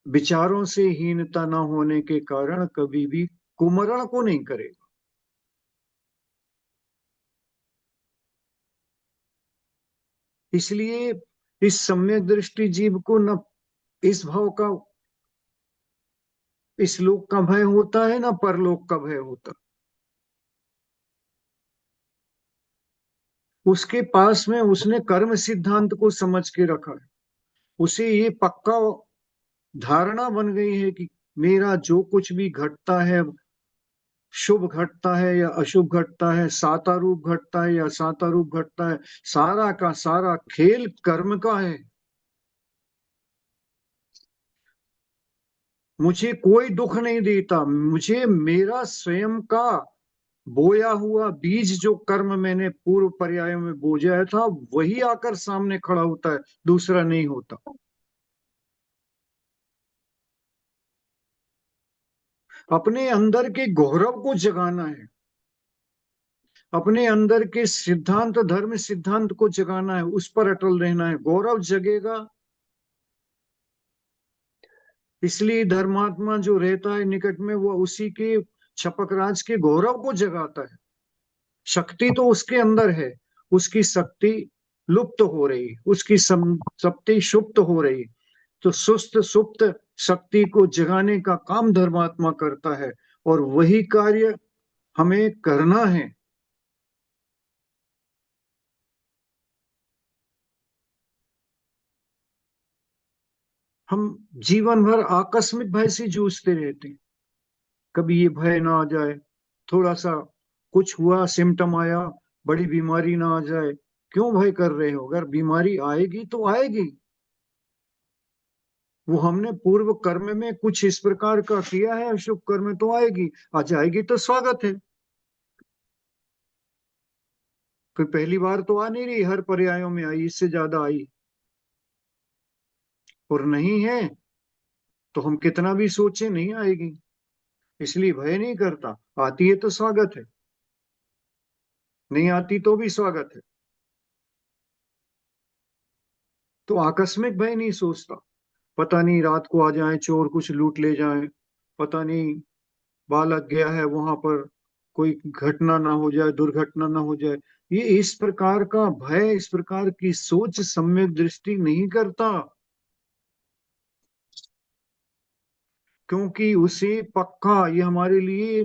Speaker 1: विचारों से हीनता न होने के कारण कभी भी कुमरण को नहीं करेगा। इसलिए इस सम्यक दृष्टि जीव को न इस भाव का, इस लोक का भय होता है, ना परलोक का भय होता। उसके पास में उसने कर्म सिद्धांत को समझ के रखा है। उसे ये पक्का धारणा बन गई है कि मेरा जो कुछ भी घटता है, शुभ घटता है या अशुभ घटता है, साता रूप घटता है या साता रूप घटता है, सारा का सारा खेल कर्म का है। मुझे कोई दुख नहीं देता, मुझे मेरा स्वयं का बोया हुआ बीज, जो कर्म मैंने पूर्व पर्यायों में बोया था, वही आकर सामने खड़ा होता है, दूसरा नहीं होता। अपने अंदर के गौरव को जगाना है, अपने अंदर के सिद्धांत, धर्म सिद्धांत को जगाना है, उस पर अटल रहना है। गौरव जगेगा, इसलिए धर्मात्मा जो रहता है निकट में, वो उसी के छपकराज के गौरव को जगाता है। शक्ति तो उसके अंदर है, उसकी शक्ति लुप्त हो रही, उसकी शक्ति सुप्त हो रही, तो सुस्त सुप्त शक्ति को जगाने का काम धर्मात्मा करता है, और वही कार्य हमें करना है। हम जीवन भर आकस्मिक भय से जूझते रहते हैं। कभी ये भय ना आ जाए, थोड़ा सा कुछ हुआ, सिम्टम आया, बड़ी बीमारी ना आ जाए। क्यों भय कर रहे हो? अगर बीमारी आएगी तो आएगी, वो हमने पूर्व कर्म में कुछ इस प्रकार का किया है, अशुभ कर्म, तो आएगी। आ जाएगी तो स्वागत है। कोई पहली बार तो आ नहीं रही, हर पर्यायों में आई, इससे ज्यादा आई। और नहीं है तो हम कितना भी सोचे नहीं आएगी, इसलिए भय नहीं करता। आती है तो स्वागत है, नहीं आती तो भी स्वागत है। तो आकस्मिक भय नहीं सोचता, पता नहीं रात को आ जाए चोर, कुछ लूट ले जाए, पता नहीं बालक गया है वहां पर, कोई घटना ना हो जाए, दुर्घटना ना हो जाए। ये इस प्रकार का भय, इस प्रकार की सोच सम्यक दृष्टि नहीं करता, क्योंकि उसे पक्का, ये हमारे लिए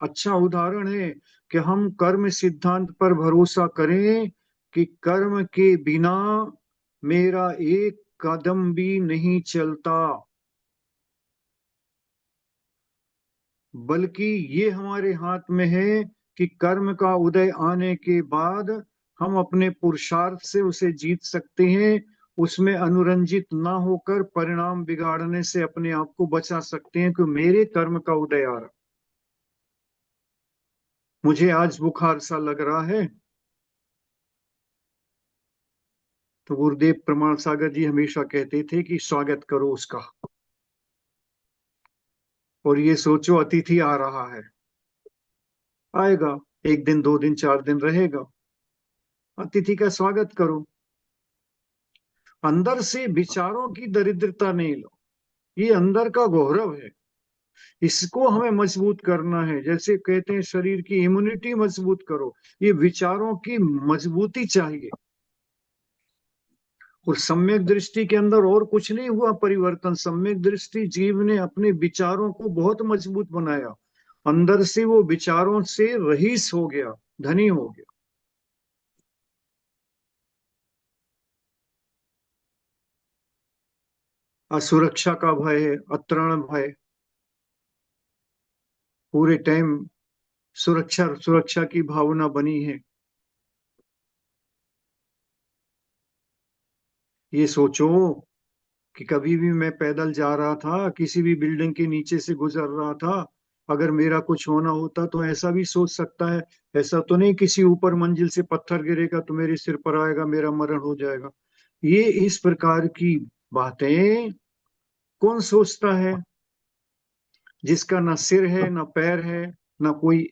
Speaker 1: अच्छा उदाहरण है कि हम कर्म सिद्धांत पर भरोसा करें कि कर्म के बिना मेरा एक कदम भी नहीं चलता। बल्कि ये हमारे हाथ में है कि कर्म का उदय आने के बाद हम अपने पुरुषार्थ से उसे जीत सकते हैं, उसमें अनुरंजित ना होकर परिणाम बिगाड़ने से अपने आप को बचा सकते हैं कि मेरे कर्म का उदय आ रहा। मुझे आज बुखार सा लग रहा है, तो गुरुदेव प्रमाण सागर जी हमेशा कहते थे कि स्वागत करो उसका, और ये सोचो अतिथि आ रहा है, आएगा, एक दिन, दो दिन, चार दिन रहेगा, अतिथि का स्वागत करो। अंदर से विचारों की दरिद्रता नहीं लो, ये अंदर का गौरव है, इसको हमें मजबूत करना है। जैसे कहते हैं शरीर की इम्यूनिटी मजबूत करो, ये विचारों की मजबूती चाहिए। और सम्यक दृष्टि के अंदर और कुछ नहीं हुआ परिवर्तन। सम्यक दृष्टि जीव ने अपने विचारों को बहुत मजबूत बनाया, अंदर से वो विचारों से रईस हो गया, धनी हो गया। असुरक्षा का भय है, अतरण भय, पूरे टाइम सुरक्षा सुरक्षा की भावना बनी है। ये सोचो कि कभी भी मैं पैदल जा रहा था, किसी भी बिल्डिंग के नीचे से गुजर रहा था, अगर मेरा कुछ होना होता तो ऐसा भी सोच सकता है। ऐसा तो नहीं किसी ऊपर मंजिल से पत्थर गिरेगा तो मेरे सिर पर आएगा, मेरा मरण हो जाएगा। ये इस प्रकार की बातें कौन सोचता है जिसका ना सिर है ना पैर है, ना कोई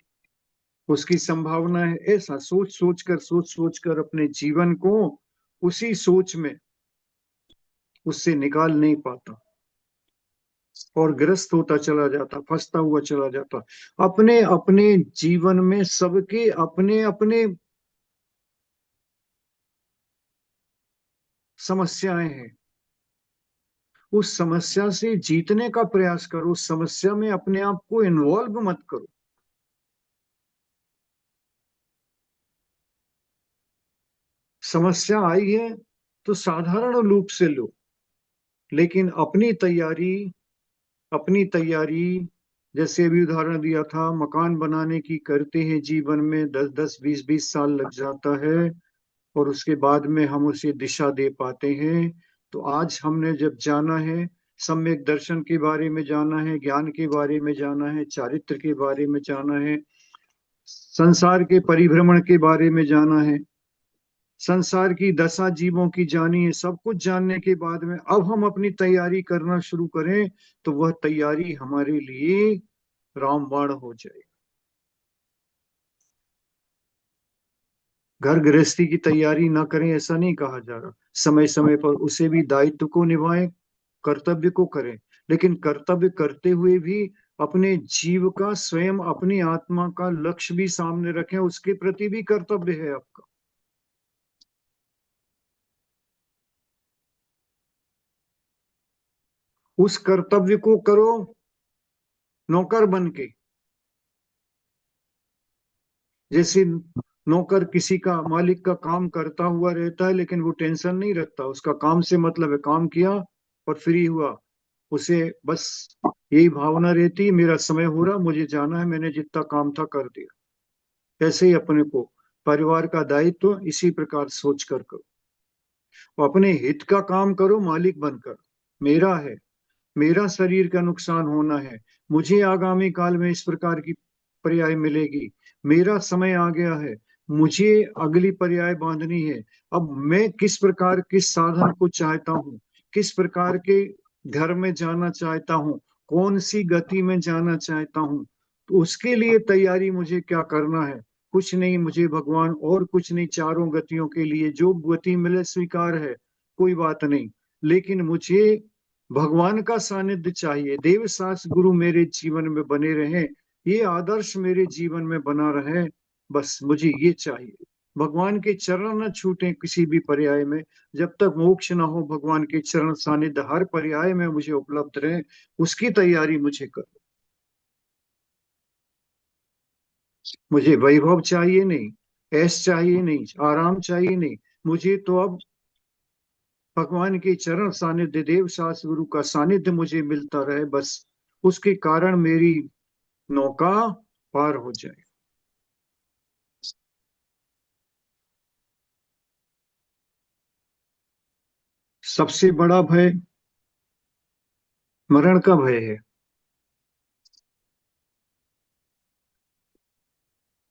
Speaker 1: उसकी संभावना है। ऐसा सोच सोच कर अपने जीवन को उसी सोच में उससे निकाल नहीं पाता और ग्रस्त होता चला जाता, फंसता हुआ चला जाता। अपने अपने जीवन में सबके अपने अपने समस्याएं हैं। उस समस्या से जीतने का प्रयास करो, उस समस्या में अपने आप को इन्वॉल्व मत करो। समस्या आई है तो साधारण रूप से लो, लेकिन अपनी तैयारी जैसे अभी उदाहरण दिया था, मकान बनाने की करते हैं, जीवन में 10 10 20 20 साल लग जाता है और उसके बाद में हम उसे दिशा दे पाते हैं। तो आज हमने जब जाना है, सम्यक दर्शन के बारे में जाना है, ज्ञान के बारे में जाना है, चारित्र के बारे में जाना है, संसार के परिभ्रमण के बारे में जाना है, संसार की दशा जीवों की जानी है। सब कुछ जानने के बाद में अब हम अपनी तैयारी करना शुरू करें तो वह तैयारी हमारे लिए रामबाण हो जाए। घर गृहस्थी की तैयारी ना करें ऐसा नहीं कहा जा रहा, समय समय पर उसे भी दायित्व को निभाएं, कर्तव्य को करें, लेकिन कर्तव्य करते हुए भी अपने जीव का, स्वयं अपनी आत्मा का लक्ष्य भी सामने रखें, उसके प्रति भी कर्तव्य है आपका। उस कर्तव्य को करो नौकर बन के। जैसे नौकर किसी का, मालिक का काम करता हुआ रहता है, लेकिन वो टेंशन नहीं रखता, उसका काम से मतलब है, काम किया और फ्री हुआ, उसे बस यही भावना रहती है, मेरा समय हो रहा, मुझे जाना है, मैंने जितना काम था कर दिया। ऐसे ही अपने को परिवार का दायित्व इसी प्रकार सोच कर करो, अपने हित का काम करो मालिक बनकर। मेरा है, मेरा शरीर का नुकसान होना है, मुझे आगामी काल में इस प्रकार की पर्याय मिलेगी, मेरा समय आ गया है, मुझे अगली पर्याय बांधनी है। अब मैं किस प्रकार किस साधन को चाहता हूँ, किस प्रकार के घर में जाना चाहता हूँ, कौन सी गति में जाना चाहता हूँ, तो उसके लिए तैयारी मुझे क्या करना है। कुछ नहीं, मुझे भगवान और कुछ नहीं, चारों गतियों के लिए जो गति मिले स्वीकार है, कोई बात नहीं, लेकिन मुझे भगवान का सानिध्य चाहिए, देव शास्त्र गुरु मेरे जीवन में बने रहें, ये आदर्श मेरे जीवन में बना रहे, बस मुझे ये चाहिए। भगवान के चरण न छूटे किसी भी पर्याय में, जब तक मोक्ष ना हो भगवान के चरण सानिध्य हर पर्याय में मुझे उपलब्ध रहे, उसकी तैयारी मुझे कर। मुझे वैभव चाहिए नहीं, ऐश चाहिए नहीं, आराम चाहिए नहीं, मुझे तो अब भगवान के चरण सानिध्य, देव शास्त्र गुरु का सानिध्य मुझे मिलता रहे, बस उसके कारण मेरी नौका पार हो जाए। सबसे बड़ा भय मरण का भय है।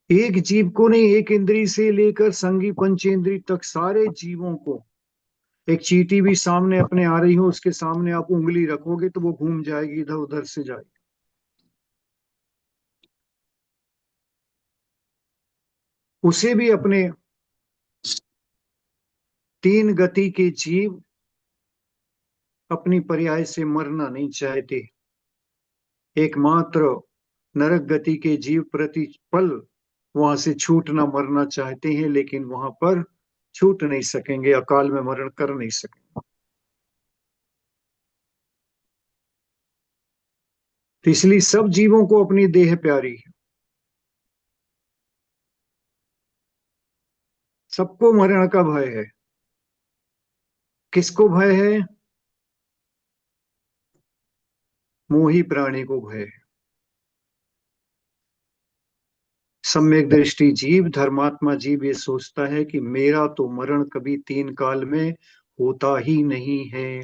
Speaker 1: एक जीव को नहीं, एक इंद्री से लेकर संगी पंचेंद्री तक सारे जीवों को, एक चींटी भी सामने अपने आ रही हो, उसके सामने आप उंगली रखोगे तो वो घूम जाएगी, इधर उधर से जाएगी। उसे भी अपने तीन गति के जीव अपनी पर्याय से मरना नहीं चाहते। एकमात्र नरक गति के जीव प्रतिपल वहां से छूटना मरना चाहते हैं, लेकिन वहां पर छूट नहीं सकेंगे, अकाल में मरण कर नहीं सकेंगे। तो इसलिए सब जीवों को अपनी देह प्यारी है। सबको मरण का भय है। किसको भय है? मोही प्राणी को भय है। सम्यक दृष्टि जीव, धर्मात्मा जीव ये सोचता है कि मेरा तो मरण कभी तीन काल में होता ही नहीं है।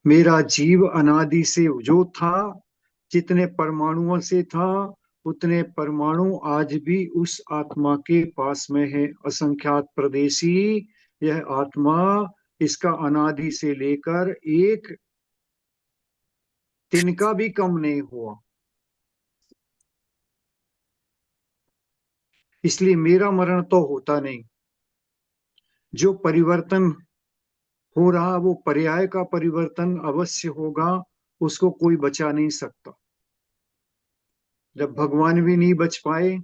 Speaker 1: मेरा जीव अनादि से जो था, जितने परमाणुओं से था, उतने परमाणु आज भी उस आत्मा के पास में है। असंख्यात प्रदेशी यह आत्मा, इसका अनादि से लेकर एक तिनका भी कम नहीं हुआ। इसलिए मेरा मरण तो होता नहीं। जो परिवर्तन हो रहा वो पर्याय का परिवर्तन अवश्य होगा, उसको कोई बचा नहीं सकता। जब भगवान भी नहीं बच पाए,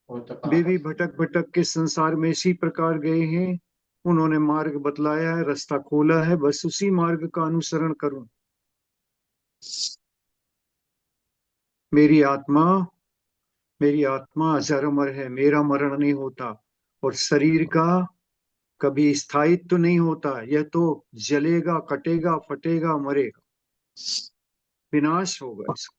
Speaker 1: वे भी भटक भटक के संसार में इसी प्रकार गए हैं। उन्होंने मार्ग बतलाया है, रास्ता खोला है, बस उसी मार्ग का अनुसरण करूं। मेरी आत्मा मेरी आत्मा अजर अमर है, मेरा मरण नहीं होता। और शरीर का कभी स्थायित्व तो नहीं होता, यह तो जलेगा, कटेगा, फटेगा, मरेगा, विनाश होगा इसका।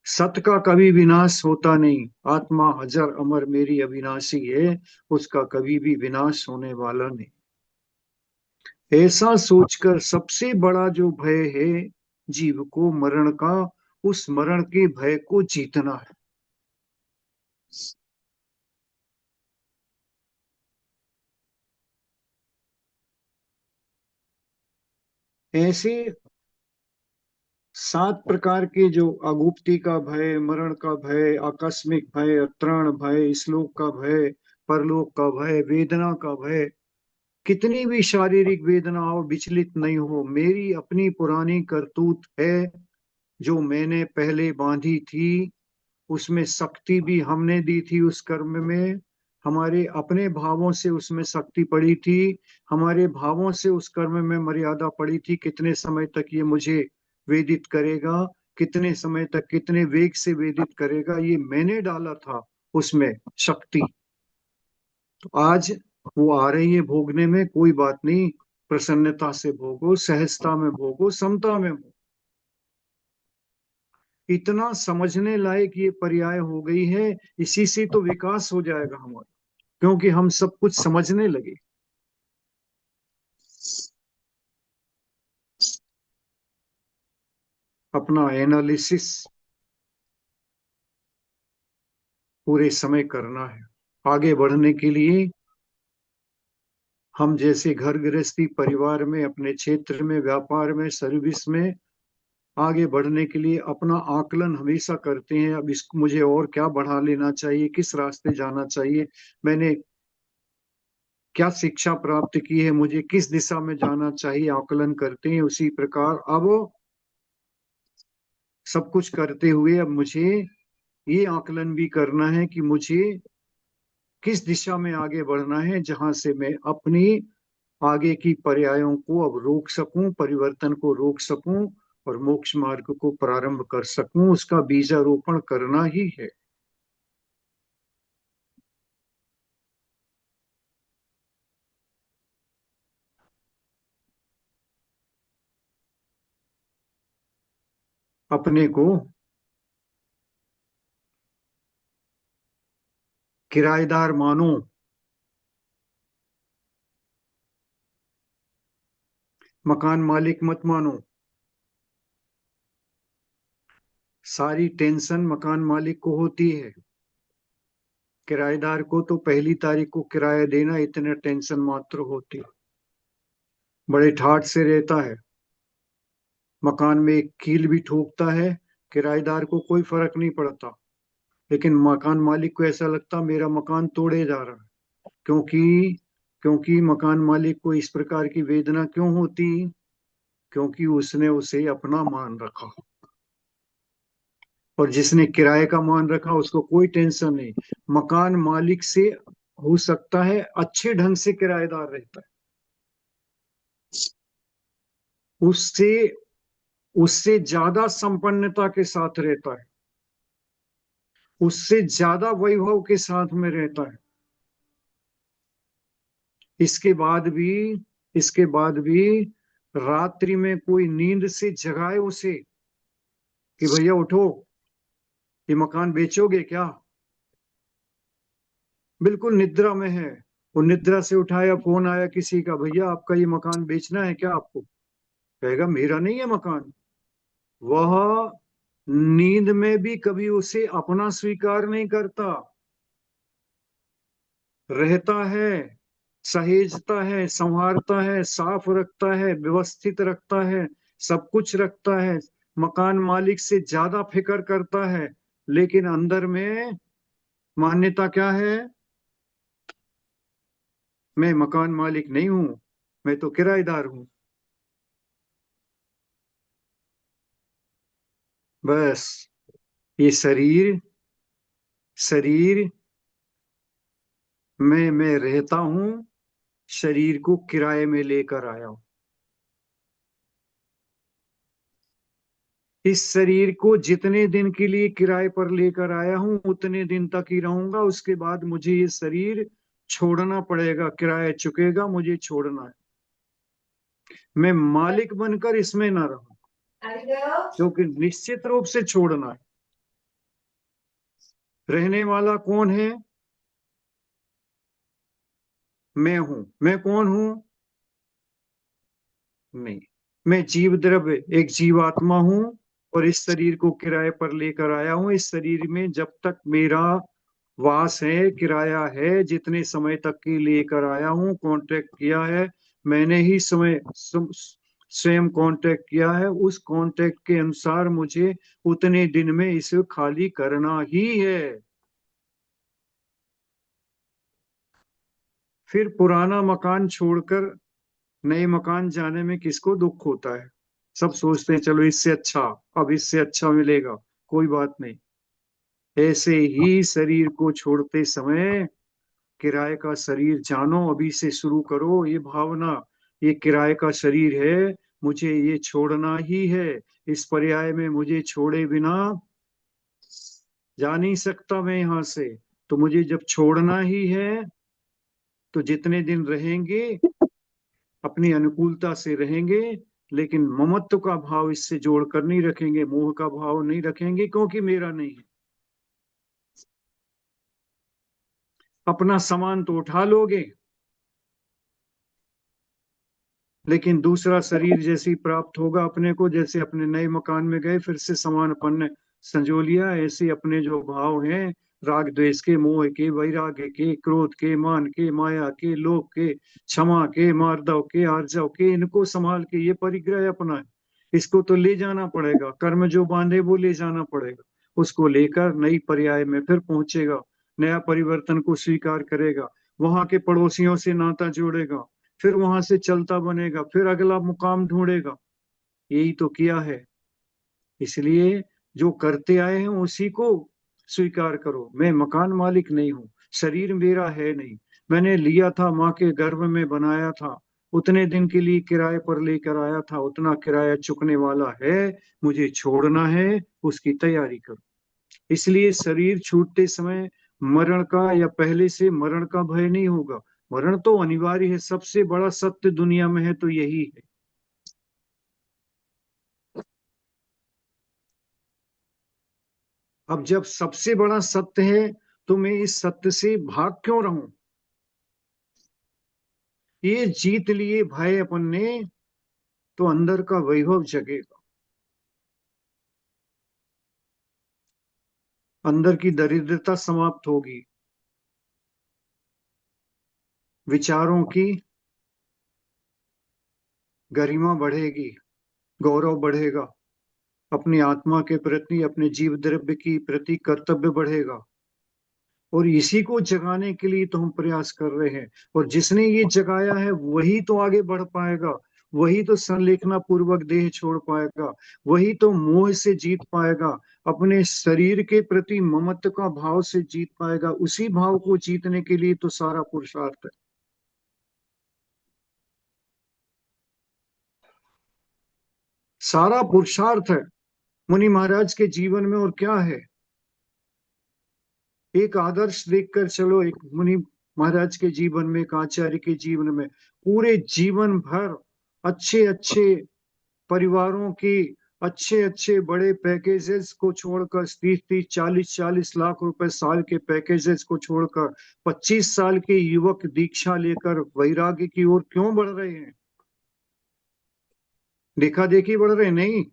Speaker 1: सत का कभी विनाश होता नहीं। आत्मा अजर अमर मेरी अविनाशी है, उसका कभी भी विनाश होने वाला नहीं। ऐसा सोचकर सबसे बड़ा जो भय है जीव को मरण का, उस मरण के भय को जीतना है। ऐसे 7 प्रकार के जो अगुप्ती का भय, मरण का भय, आकस्मिक भय, त्राण भय, श्लोक का भय, परलोक का भय, वेदना का भय, कितनी भी शारीरिक वेदना हो विचलित नहीं हो। मेरी अपनी पुरानी करतूत है जो मैंने पहले बांधी थी, उसमें शक्ति भी हमने दी थी। उस कर्म में हमारे अपने भावों से उसमें शक्ति पड़ी थी, हमारे भावों से उस कर्म में मर्यादा पड़ी थी। कितने समय तक ये मुझे वेदित करेगा, कितने समय तक, कितने वेग से वेदित करेगा, ये मैंने डाला था उसमें शक्ति। तो आज वो आ रही है भोगने में, कोई बात नहीं, प्रसन्नता से भोगो, सहजता में भोगो, समता में भोगो। इतना समझने लायक ये पर्याय हो गई है, इसी से तो विकास हो जाएगा हमारा, क्योंकि हम सब कुछ समझने लगे। अपना एनालिसिस पूरे समय करना है। आगे बढ़ने के लिए हम जैसे घर गृहस्थी, परिवार में, अपने क्षेत्र में, व्यापार में, सर्विस में आगे बढ़ने के लिए अपना आकलन हमेशा करते हैं। अब इसको मुझे और क्या बढ़ा लेना चाहिए, किस रास्ते जाना चाहिए, मैंने क्या शिक्षा प्राप्त की है, मुझे किस दिशा में जाना चाहिए, आकलन करते हैं। उसी प्रकार अब सब कुछ करते हुए अब मुझे ये आकलन भी करना है कि मुझे किस दिशा में आगे बढ़ना है, जहां से मैं अपनी आगे की पर्यायों को अब रोक सकूं, परिवर्तन को रोक सकूं और मोक्ष मार्ग को प्रारंभ कर सकूं। उसका बीजारोपण करना ही है। अपने को किराएदार मानो, मकान मालिक मत मानो। सारी टेंशन मकान मालिक को होती है, किराएदार को तो पहली तारीख को किराया देना इतने टेंशन मात्र होती है। बड़े ठाट से रहता है, मकान में एक कील भी ठोकता है, किराएदार को कोई फर्क नहीं पड़ता, लेकिन मकान मालिक को ऐसा लगता मेरा मकान तोड़े जा रहा है। क्योंकि क्योंकि मकान मालिक को इस प्रकार की वेदना क्यों होती? क्योंकि उसने उसे अपना मान रखा। और जिसने किराए का मान रखा उसको कोई टेंशन नहीं। मकान मालिक से हो सकता है अच्छे ढंग से किराएदार रहता है, उससे उससे ज्यादा संपन्नता के साथ रहता है, उससे ज्यादा वैभव के साथ में रहता है। इसके बाद भी इसके बाद भी रात्रि में कोई नींद से जगाए उसे कि भैया उठो, ये मकान बेचोगे क्या, बिल्कुल निद्रा में है, वो निद्रा से उठाया, फोन आया किसी का, भैया आपका ये मकान बेचना है क्या आपको, कहेगा मेरा नहीं है मकान। वह नींद में भी कभी उसे अपना स्वीकार नहीं करता, रहता है, सहेजता है, संवारता है, साफ रखता है, व्यवस्थित रखता है, सब कुछ रखता है, मकान मालिक से ज्यादा फिक्र करता है। लेकिन अंदर में मान्यता क्या है, मैं मकान मालिक नहीं हूं, मैं तो किराएदार हूं। बस ये शरीर शरीर में मैं रहता हूं, शरीर को किराए में लेकर आया हूं। इस शरीर को जितने दिन के लिए किराए पर लेकर आया हूं उतने दिन तक ही रहूंगा, उसके बाद मुझे ये शरीर छोड़ना पड़ेगा, किराया चुकेगा, मुझे छोड़ना है। मैं मालिक बनकर इसमें ना रहूं, क्योंकि निश्चित रूप से छोड़ना है। रहने वाला कौन है, मैं हूं। मैं कौन हूं, नहीं, मैं जीव द्रव्य एक जीवात्मा हूं, और इस शरीर को किराए पर लेकर आया हूं। इस शरीर में जब तक मेरा वास है, किराया है, जितने समय तक के लेकर आया हूं, कॉन्ट्रैक्ट किया है, मैंने ही स्वयं कॉन्ट्रैक्ट किया है, उस कॉन्ट्रैक्ट के अनुसार मुझे उतने दिन में इसे खाली करना ही है। फिर पुराना मकान छोड़कर नए मकान जाने में किसको दुख होता है, सब सोचते हैं चलो इससे अच्छा, अब इससे अच्छा मिलेगा, कोई बात नहीं। ऐसे ही शरीर को छोड़ते समय किराए का शरीर जानो, अभी से शुरू करो ये भावना, ये किराए का शरीर है, मुझे ये छोड़ना ही है। इस पर्याय में मुझे छोड़े बिना जा नहीं सकता मैं यहां से। तो मुझे जब छोड़ना ही है तो जितने दिन रहेंगे अपनी अनुकूलता से रहेंगे, लेकिन ममत्व का भाव इससे जोड़कर नहीं रखेंगे, मोह का भाव नहीं रखेंगे, क्योंकि मेरा नहीं है। अपना सामान तो उठा लोगे, लेकिन दूसरा शरीर जैसे ही प्राप्त होगा अपने को, जैसे अपने नए मकान में गए फिर से सामान अपन ने संजो लिया, ऐसे अपने जो भाव हैं, राग द्वेष के, मोह के, वैराग्य के, क्रोध के, मान के, माया के, लोभ के, क्षमा के, मार्दव के, आर्जव के, इनको संभाल के, ये परिग्रह अपना है, इसको तो ले जाना पड़ेगा, कर्म जो बांधे वो ले जाना पड़ेगा, उसको लेकर नई पर्याय में फिर पहुंचेगा, नया परिवर्तन को स्वीकार करेगा, वहां के पड़ोसियों से नाता जोड़ेगा, फिर वहां से चलता बनेगा, फिर अगला मुकाम ढूंढेगा। यही तो किया है। इसलिए जो करते आए हैं उसी को स्वीकार करो। मैं मकान मालिक नहीं हूँ, शरीर मेरा है नहीं, मैंने लिया था, माँ के गर्भ में बनाया था, उतने दिन के लिए किराए पर लेकर आया था, उतना किराया चुकने वाला है, मुझे छोड़ना है, उसकी तैयारी करो। इसलिए शरीर छूटते समय मरण का या पहले से मरण का भय नहीं होगा। मरण तो अनिवार्य है, सबसे बड़ा सत्य दुनिया में है तो यही है। अब जब सबसे बड़ा सत्य है तो मैं इस सत्य से भाग क्यों रहूं। ये जीत लिए भय अपन ने तो अंदर का वैभव जगेगा, अंदर की दरिद्रता समाप्त होगी, विचारों की गरिमा बढ़ेगी, गौरव बढ़ेगा, अपनी आत्मा के प्रति, अपने जीव द्रव्य की प्रति कर्तव्य बढ़ेगा। और इसी को जगाने के लिए तो हम प्रयास कर रहे हैं, और जिसने ये जगाया है वही तो आगे बढ़ पाएगा। वही तो संलेखना पूर्वक देह छोड़ पाएगा, वही तो मोह से जीत पाएगा, अपने शरीर के प्रति ममत्व का भाव से जीत पाएगा। उसी भाव को जीतने के लिए तो सारा पुरुषार्थ है। सारा पुरुषार्थ है मुनि महाराज के जीवन में। और क्या है? एक आदर्श देखकर चलो, एक मुनि महाराज के जीवन में, एक आचार्य के जीवन में, पूरे जीवन भर अच्छे अच्छे परिवारों की अच्छे अच्छे बड़े पैकेजेस को छोड़कर, 30-30 40-40 लाख रुपए साल के पैकेजेस को छोड़कर 25 साल के युवक दीक्षा लेकर वैराग्य की ओर क्यों बढ़ रहे हैं? देखा देखी बढ़ रहे? नहीं,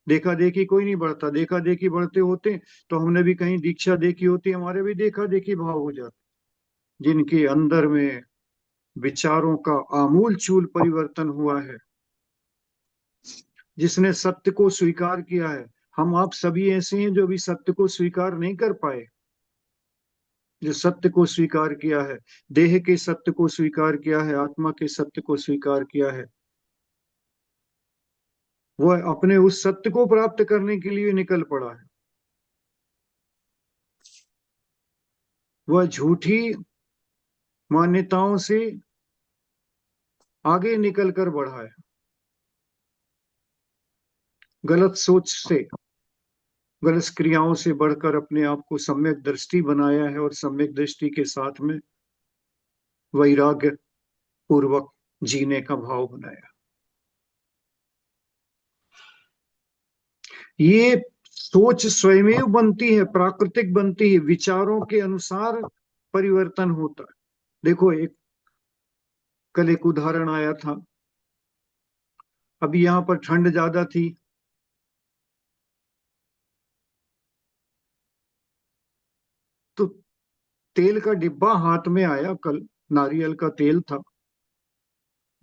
Speaker 1: देखा देखी कोई नहीं बढ़ता। देखा देखी बढ़ते होते तो हमने भी कहीं दीक्षा देखी होती, हमारे भी देखा देखी भाव हो जाते। जिनके अंदर में विचारों का आमूल चूल परिवर्तन हुआ है, जिसने सत्य को स्वीकार किया है। हम आप सभी ऐसे हैं जो अभी सत्य को स्वीकार नहीं कर पाए। जो सत्य को स्वीकार किया है, देह के सत्य को स्वीकार किया है, आत्मा के सत्य को स्वीकार किया है, वह अपने उस सत्य को प्राप्त करने के लिए निकल पड़ा है। वह झूठी मान्यताओं से आगे निकल कर बढ़ा है, गलत सोच से, गलत क्रियाओं से बढ़कर अपने आप को सम्यक दृष्टि बनाया है, और सम्यक दृष्टि के साथ में वैराग्य पूर्वक जीने का भाव बनाया। ये सोच स्वयमेव बनती है, प्राकृतिक बनती है, विचारों के अनुसार परिवर्तन होता है। देखो, कल एक उदाहरण आया था। अभी यहां पर ठंड ज्यादा थी, तो तेल का डिब्बा हाथ में आया कल, नारियल का तेल था।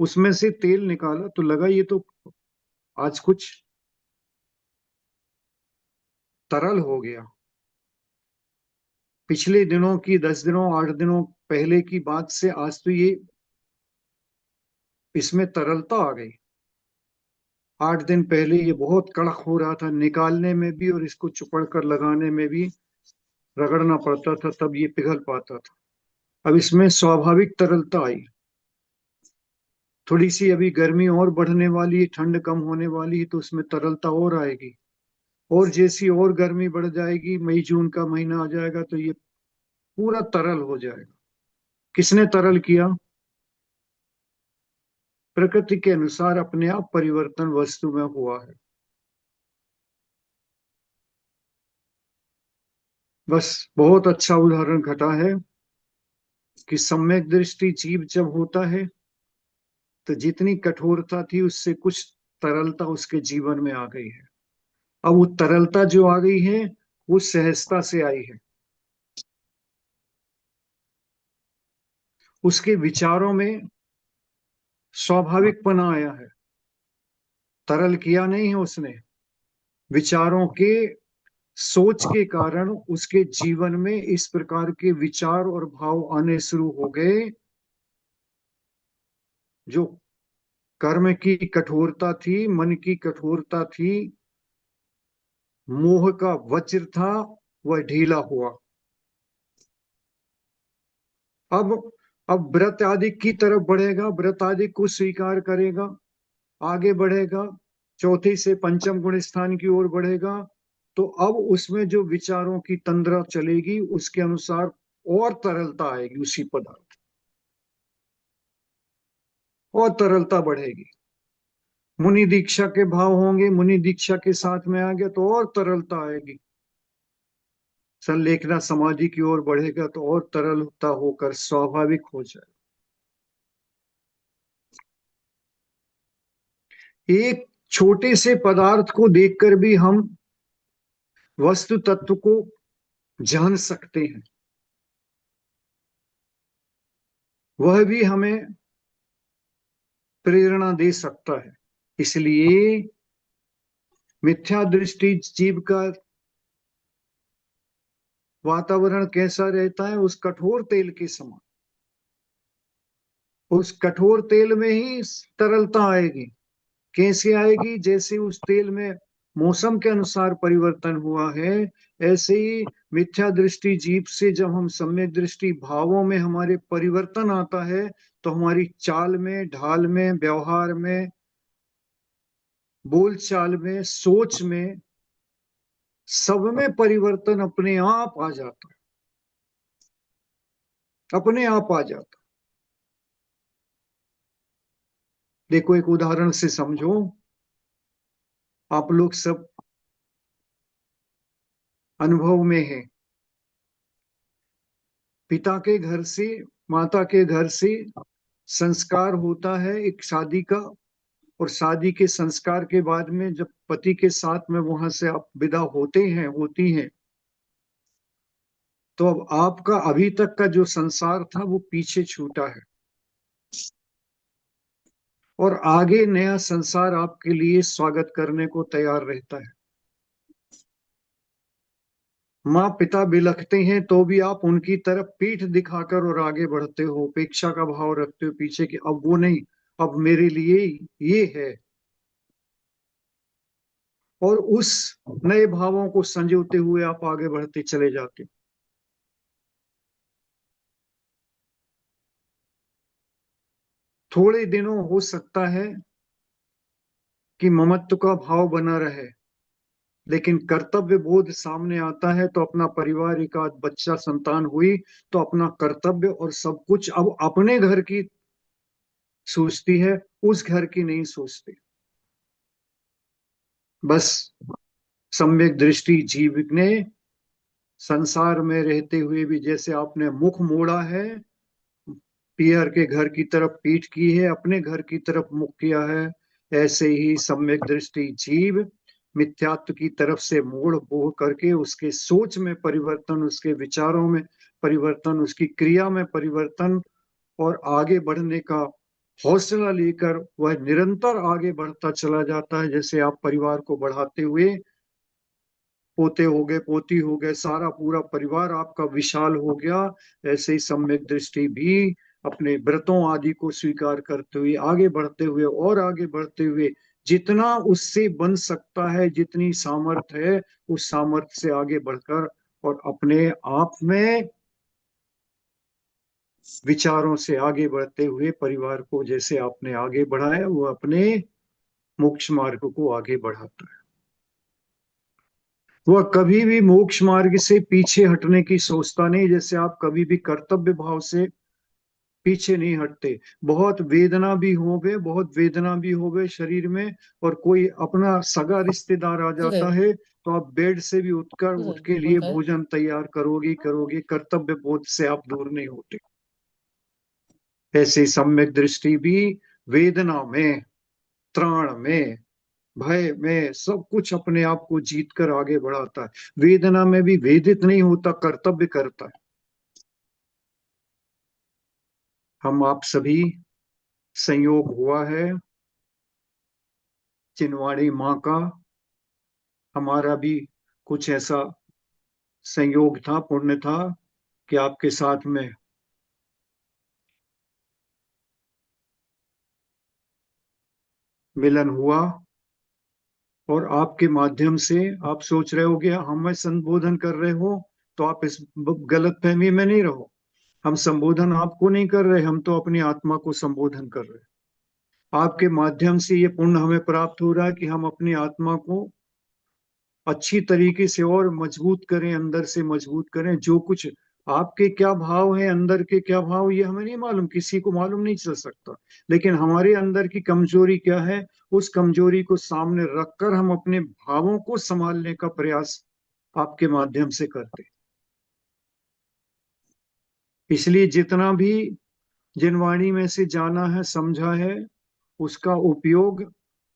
Speaker 1: उसमें से तेल निकाला तो लगा ये तो आज कुछ तरल हो गया। पिछले दिनों की, 10 दिनों 8 दिनों पहले की बात से आज तो ये इसमें तरलता आ गई। 8 दिन पहले ये बहुत कड़क हो रहा था, निकालने में भी और इसको चुपड़ कर लगाने में भी रगड़ना पड़ता था, तब ये पिघल पाता था। अब इसमें स्वाभाविक तरलता आई। थोड़ी सी अभी गर्मी और बढ़ने वाली है, ठंड कम होने वाली है, तो उसमें तरलता और आएगी। और जैसी और गर्मी बढ़ जाएगी, मई जून का महीना आ जाएगा, तो ये पूरा तरल हो जाएगा। किसने तरल किया? प्रकृति के अनुसार अपने आप परिवर्तन वस्तु में हुआ है। बस बहुत अच्छा उदाहरण घटा है कि सम्यक दृष्टि जीव जब होता है तो जितनी कठोरता थी उससे कुछ तरलता उसके जीवन में आ गई है। अब वो तरलता जो आ गई है वो सहजता से आई है। उसके विचारों में स्वाभाविकपना आया है। तरल किया नहीं है उसने। विचारों के सोच के कारण उसके जीवन में इस प्रकार के विचार और भाव आने शुरू हो गए। जो कर्म की कठोरता थी, मन की कठोरता थी, मोह का वज्र था, वह ढीला हुआ। अब अब व्रत आदि की तरफ बढ़ेगा, व्रत आदि को स्वीकार करेगा, आगे बढ़ेगा, चौथे से पंचम गुण स्थान की ओर बढ़ेगा। तो अब उसमें जो विचारों की तंद्रा चलेगी उसके अनुसार और तरलता आएगी, उसी पदार्थ और तरलता बढ़ेगी। मुनि दीक्षा के भाव होंगे, मुनि दीक्षा के साथ में आ गया तो और तरलता आएगी। संलेखना समाधि की ओर बढ़ेगा तो और तरलता होकर स्वाभाविक हो जाए। एक छोटे से पदार्थ को देखकर भी हम वस्तु तत्व को जान सकते हैं। वह भी हमें प्रेरणा दे सकता है। इसलिए मिथ्या दृष्टि जीव का वातावरण कैसा रहता है? उस कठोर तेल के समान। उस कठोर तेल में ही तरलता आएगी। कैसे आएगी? जैसे उस तेल में मौसम के अनुसार परिवर्तन हुआ है, ऐसे ही मिथ्या दृष्टि जीव से जब हम सम्यक दृष्टि भावों में हमारे परिवर्तन आता है, तो हमारी चाल में, ढाल में, व्यवहार में, बोलचाल में, सोच में, सब में परिवर्तन अपने आप आ जाता है, अपने आप आ जाता। देखो, एक उदाहरण से समझो। आप लोग सब अनुभव में है। पिता के घर से, माता के घर से संस्कार होता है एक शादी का, और शादी के संस्कार के बाद में जब पति के साथ में वहां से आप विदा होते हैं, होती हैं, तो अब आपका अभी तक का जो संसार था वो पीछे छूटा है, और आगे नया संसार आपके लिए स्वागत करने को तैयार रहता है। माँ पिता बिलखते हैं तो भी आप उनकी तरफ पीठ दिखाकर और आगे बढ़ते हो, उपेक्षा का भाव रखते हो पीछे कि अब वो नहीं, अब मेरे लिए ये है। और उस नए भावों को संजोते हुए आप आगे बढ़ते चले जाते हो। थोड़े दिनों हो सकता है कि ममत्व का भाव बना रहे, लेकिन कर्तव्य बोध सामने आता है तो अपना परिवार, एक आध बच्चा संतान हुई तो अपना कर्तव्य और सब कुछ अब अपने घर की सोचती है, उस घर की नहीं सोचती। बस सम्यक दृष्टि जीव ने संसार में रहते हुए भी, जैसे आपने मुख मोड़ा है, पियर के घर की तरफ पीठ की है, अपने घर की तरफ मुख किया है, ऐसे ही सम्यक दृष्टि जीव मिथ्यात्व की तरफ से मोड़ बोह करके उसके सोच में परिवर्तन, उसके विचारों में परिवर्तन, उसकी क्रिया में परिवर्तन, और आगे बढ़ने का हौसला लेकर वह निरंतर आगे बढ़ता चला जाता है। जैसे आप परिवार को बढ़ाते हुए पोते हो गए, पोती हो गए, सारा पूरा परिवार आपका विशाल हो गया, ऐसे ही सम्यक दृष्टि भी अपने व्रतों आदि को स्वीकार करते हुए आगे बढ़ते हुए और आगे बढ़ते हुए जितना उससे बन सकता है, जितनी सामर्थ्य है, उस सामर्थ्य से आगे बढ़कर और अपने आप में विचारों से आगे बढ़ते हुए परिवार को जैसे आपने आगे बढ़ाया, वो अपने मोक्ष मार्ग को आगे बढ़ाता है। वह कभी भी मोक्ष मार्ग से पीछे हटने की सोचता नहीं। जैसे आप कभी भी कर्तव्य भाव से पीछे नहीं हटते। बहुत वेदना भी हो गए, बहुत वेदना भी हो गए शरीर में, और कोई अपना सगा रिश्तेदार आ जाता है तो आप बेड से भी उठकर उठ के लिए भोजन तैयार करोगे करोगे, कर्तव्य बोध से आप दूर नहीं होते। ऐसे सम्यक दृष्टि भी वेदना में, त्राण में, भय में, सब कुछ अपने आप को जीत कर आगे बढ़ाता है। वेदना में भी वेदित नहीं होता, कर्तव्य करता है। हम आप सभी संयोग हुआ है चिनवाड़ी माँ का, हमारा भी कुछ ऐसा संयोग था, पुण्य था कि आपके साथ में मिलन हुआ, और आपके माध्यम से आप सोच रहे हो कि हमें संबोधन कर रहे हो, तो आप इस गलत फहमी में नहीं रहो। हम संबोधन आपको नहीं कर रहे, हम तो अपनी आत्मा को संबोधन कर रहे हैं। आपके माध्यम से ये पुण्य हमें प्राप्त हो रहा है कि हम अपनी आत्मा को अच्छी तरीके से और मजबूत करें, अंदर से मजबूत करें। जो कुछ आपके क्या भाव है, अंदर के क्या भाव, ये हमें नहीं मालूम, किसी को मालूम नहीं चल सकता, लेकिन हमारे अंदर की कमजोरी क्या है, उस कमजोरी को सामने रखकर हम अपने भावों को संभालने का प्रयास आपके माध्यम से करते। इसलिए जितना भी जिनवाणी में से जाना है, समझा है, उसका उपयोग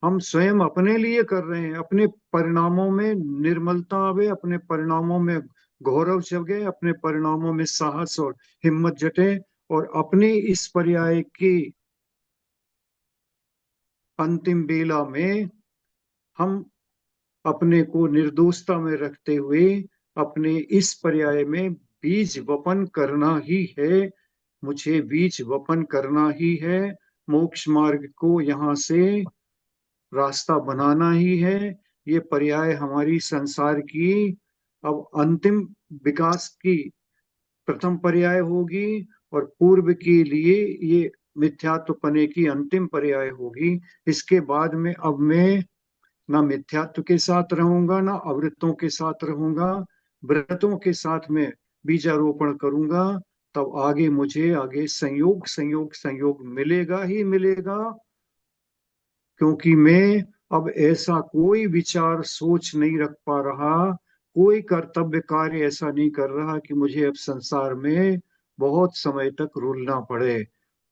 Speaker 1: हम स्वयं अपने लिए कर रहे हैं। अपने परिणामों में निर्मलता आवे, अपने परिणामों में गौरव जगे, अपने परिणामों में साहस और हिम्मत जटे, और अपने इस पर्याय की अंतिम बेला में हम अपने को निर्दोषता में रखते हुए अपने इस पर्याय में बीज वपन करना ही है। मुझे बीज वपन करना ही है, मोक्ष मार्ग को यहाँ से रास्ता बनाना ही है। ये पर्याय हमारी संसार की अब अंतिम विकास की प्रथम पर्याय होगी, और पूर्व के लिए ये मिथ्यात्वपने की अंतिम पर्याय होगी। इसके बाद में अब मैं ना मिथ्यात्व के साथ रहूंगा, ना अवृत्तों के साथ रहूंगा, व्रतों के साथ में बीजारोपण करूंगा। तब आगे मुझे आगे संयोग संयोग संयोग मिलेगा ही मिलेगा, क्योंकि मैं अब ऐसा कोई विचार सोच नहीं रख पा रहा, कोई कर्तव्य कार्य ऐसा नहीं कर रहा कि मुझे अब संसार में बहुत समय तक रुलना पड़े।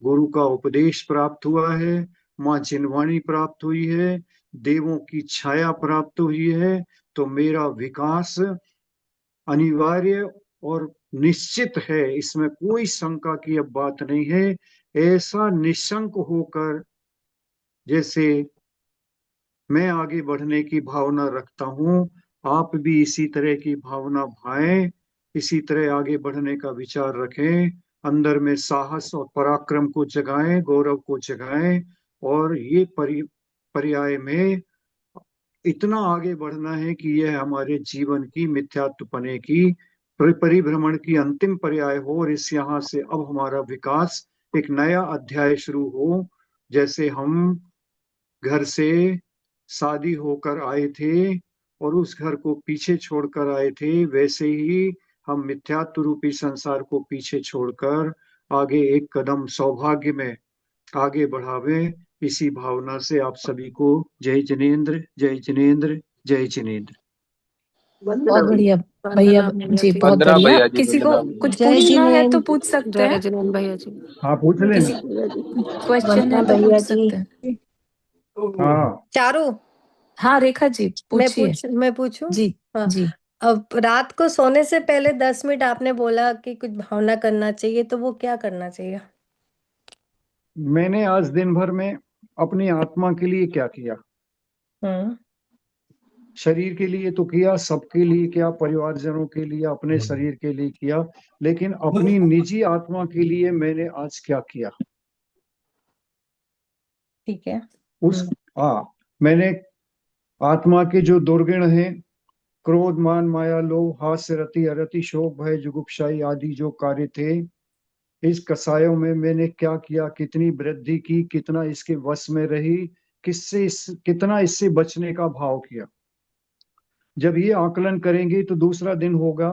Speaker 1: गुरु का उपदेश प्राप्त हुआ है, माँ जिनवाणी प्राप्त हुई है, देवों की छाया प्राप्त हुई है, तो मेरा विकास अनिवार्य और निश्चित है। इसमें कोई शंका की अब बात नहीं है। ऐसा निशंक होकर जैसे मैं आगे बढ़ने की भावना रखता हूँ, आप भी इसी तरह की भावना भाएं, इसी तरह आगे बढ़ने का विचार रखें, अंदर में साहस और पराक्रम को जगाएं, गौरव को जगाएं, और ये पर्याय में इतना आगे बढ़ना है कि यह हमारे जीवन की मिथ्यात्वपने की परिभ्रमण की अंतिम पर्याय हो, और इस यहाँ से अब हमारा विकास एक नया अध्याय शुरू हो। जैसे हम घर से शादी होकर आए थे और उस घर को पीछे छोड़कर आए थे, वैसे ही हम मिथ्यात्व रूपी संसार को पीछे छोड़कर आगे एक कदम सौभाग्य में आगे बढ़ावे। इसी भावना से आप सभी को जय जिनेन्द्र, जय जिनेन्द्र, जय जिनेन्द्र।
Speaker 2: बहुत बढ़िया भैया जी, बहुत
Speaker 3: वंदना
Speaker 2: बढ़िया।
Speaker 3: भैया जी,
Speaker 2: किसी को
Speaker 3: वंदना।
Speaker 2: कुछ
Speaker 6: जय
Speaker 2: पूछना है तो
Speaker 6: जिनेन्द्र।
Speaker 2: पूछ सकते
Speaker 5: जय
Speaker 2: हैं,
Speaker 5: जिनेन्द्र भैया जी।
Speaker 1: हाँ पूछ लेना।
Speaker 2: किसी क्वेश्चन है तो
Speaker 6: भैया
Speaker 2: पूछ
Speaker 6: जी।
Speaker 2: सकते हैं।
Speaker 1: हाँ
Speaker 5: चारू,
Speaker 2: हाँ रेखा जी पूछिए।
Speaker 5: मैं पूछूं?
Speaker 2: जी
Speaker 5: हाँ।
Speaker 2: जी।
Speaker 5: अब रात को सोने से पहले 10 मिनट आपने बोला कि कुछ भावना करना चाहिए, तो वो क्या करना चाहिए?
Speaker 1: मैंने आज दिन भर में अपनी आत्मा के लिए क्या किया,
Speaker 5: हम्म
Speaker 1: शरीर के लिए तो किया, सबके लिए किया, परिवारजनों के लिए, अपने शरीर के लिए किया, लेकिन अपनी निजी आत्मा के लिए मैंने आज क्या किया।
Speaker 5: ठीक है।
Speaker 1: उस मैंने आत्मा के जो दुर्गुण हैं, क्रोध मान माया लोभ हास्य रति अरति शोक भय जुगुप्साई आदि जो कार्य थे, इस कसायों में मैंने क्या किया, कितनी वृद्धि की, कितना इसके वश में रही, कितना इससे बचने का भाव किया। जब ये आकलन करेंगे तो दूसरा दिन होगा,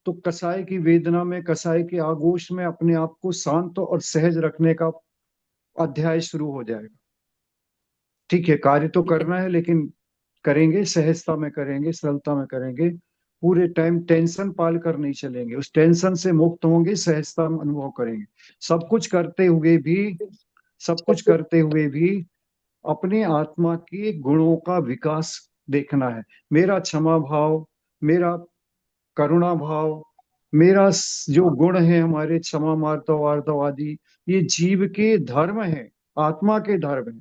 Speaker 1: तो कसाय की वेदना में, कसाय के आगोश में अपने आप को शांत और सहज रखने का अध्याय शुरू हो जाएगा। ठीक है, कार्य तो करना है, लेकिन करेंगे सहजता में, करेंगे सरलता में, करेंगे पूरे टाइम टेंशन पाल कर नहीं चलेंगे, उस टेंशन से मुक्त होंगे, सहजता में अनुभव करेंगे। सब कुछ करते हुए भी, सब कुछ करते हुए भी अपने आत्मा के गुणों का विकास देखना है। मेरा क्षमा भाव, मेरा करुणा भाव, मेरा जो गुण है हमारे क्षमा मार्दव आर्दव आदि, ये जीव के धर्म है, आत्मा के धर्म है,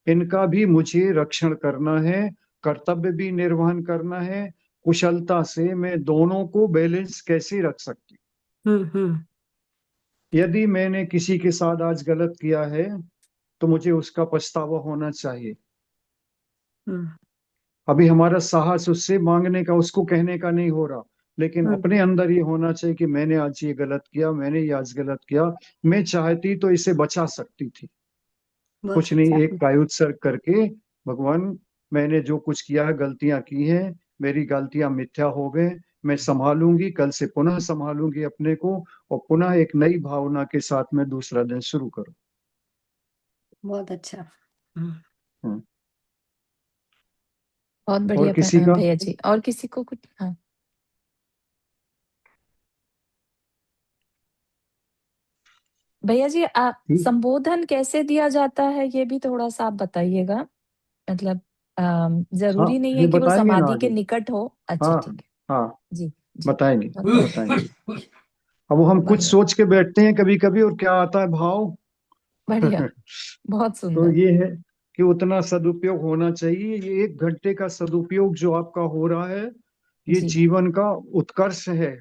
Speaker 1: इनका भी मुझे रक्षण करना है, कर्तव्य भी निर्वहन करना है। कुशलता से मैं दोनों को बैलेंस कैसे रख सकती। यदि मैंने किसी के साथ आज गलत किया है तो मुझे उसका पछतावा होना चाहिए। अभी हमारा साहस उससे मांगने का, उसको कहने का नहीं हो रहा, लेकिन अपने अंदर ये होना चाहिए कि मैंने आज ये गलत किया, मैंने ये आज गलत किया, मैं चाहती तो इसे बचा सकती थी। कुछ नहीं, एक प्रायुत्सर्ग करके, भगवान मैंने जो कुछ किया है, गलतियां की हैं, मेरी गलतियां मिथ्या हो गए, मैं संभालूंगी, कल से पुनः संभालूंगी अपने को, और पुनः एक नई भावना के साथ में दूसरा दिन शुरू करूं।
Speaker 5: बहुत अच्छा।
Speaker 2: बहुत बढ़िया
Speaker 1: किसी का?
Speaker 2: भैया जी, और किसी को कुछ? हाँ भैया जी, आप संबोधन कैसे दिया जाता है ये भी थोड़ा सा आप बताइएगा। मतलब जरूरी नहीं है कि वो समाधि के निकट हो। अच्छा
Speaker 1: हाँ,
Speaker 2: ठीक है।
Speaker 1: हाँ
Speaker 2: जी
Speaker 1: बताएंगे, बताएंगे। अब हम कुछ सोच के बैठते हैं कभी कभी, और क्या आता है भाव।
Speaker 2: बढ़िया, बहुत
Speaker 1: तो
Speaker 2: सुंदर।
Speaker 1: ये है कि उतना सदुपयोग होना चाहिए। ये 1 घंटे का सदुपयोग जो आपका हो रहा है, ये
Speaker 2: जी
Speaker 1: जीवन का उत्कर्ष है।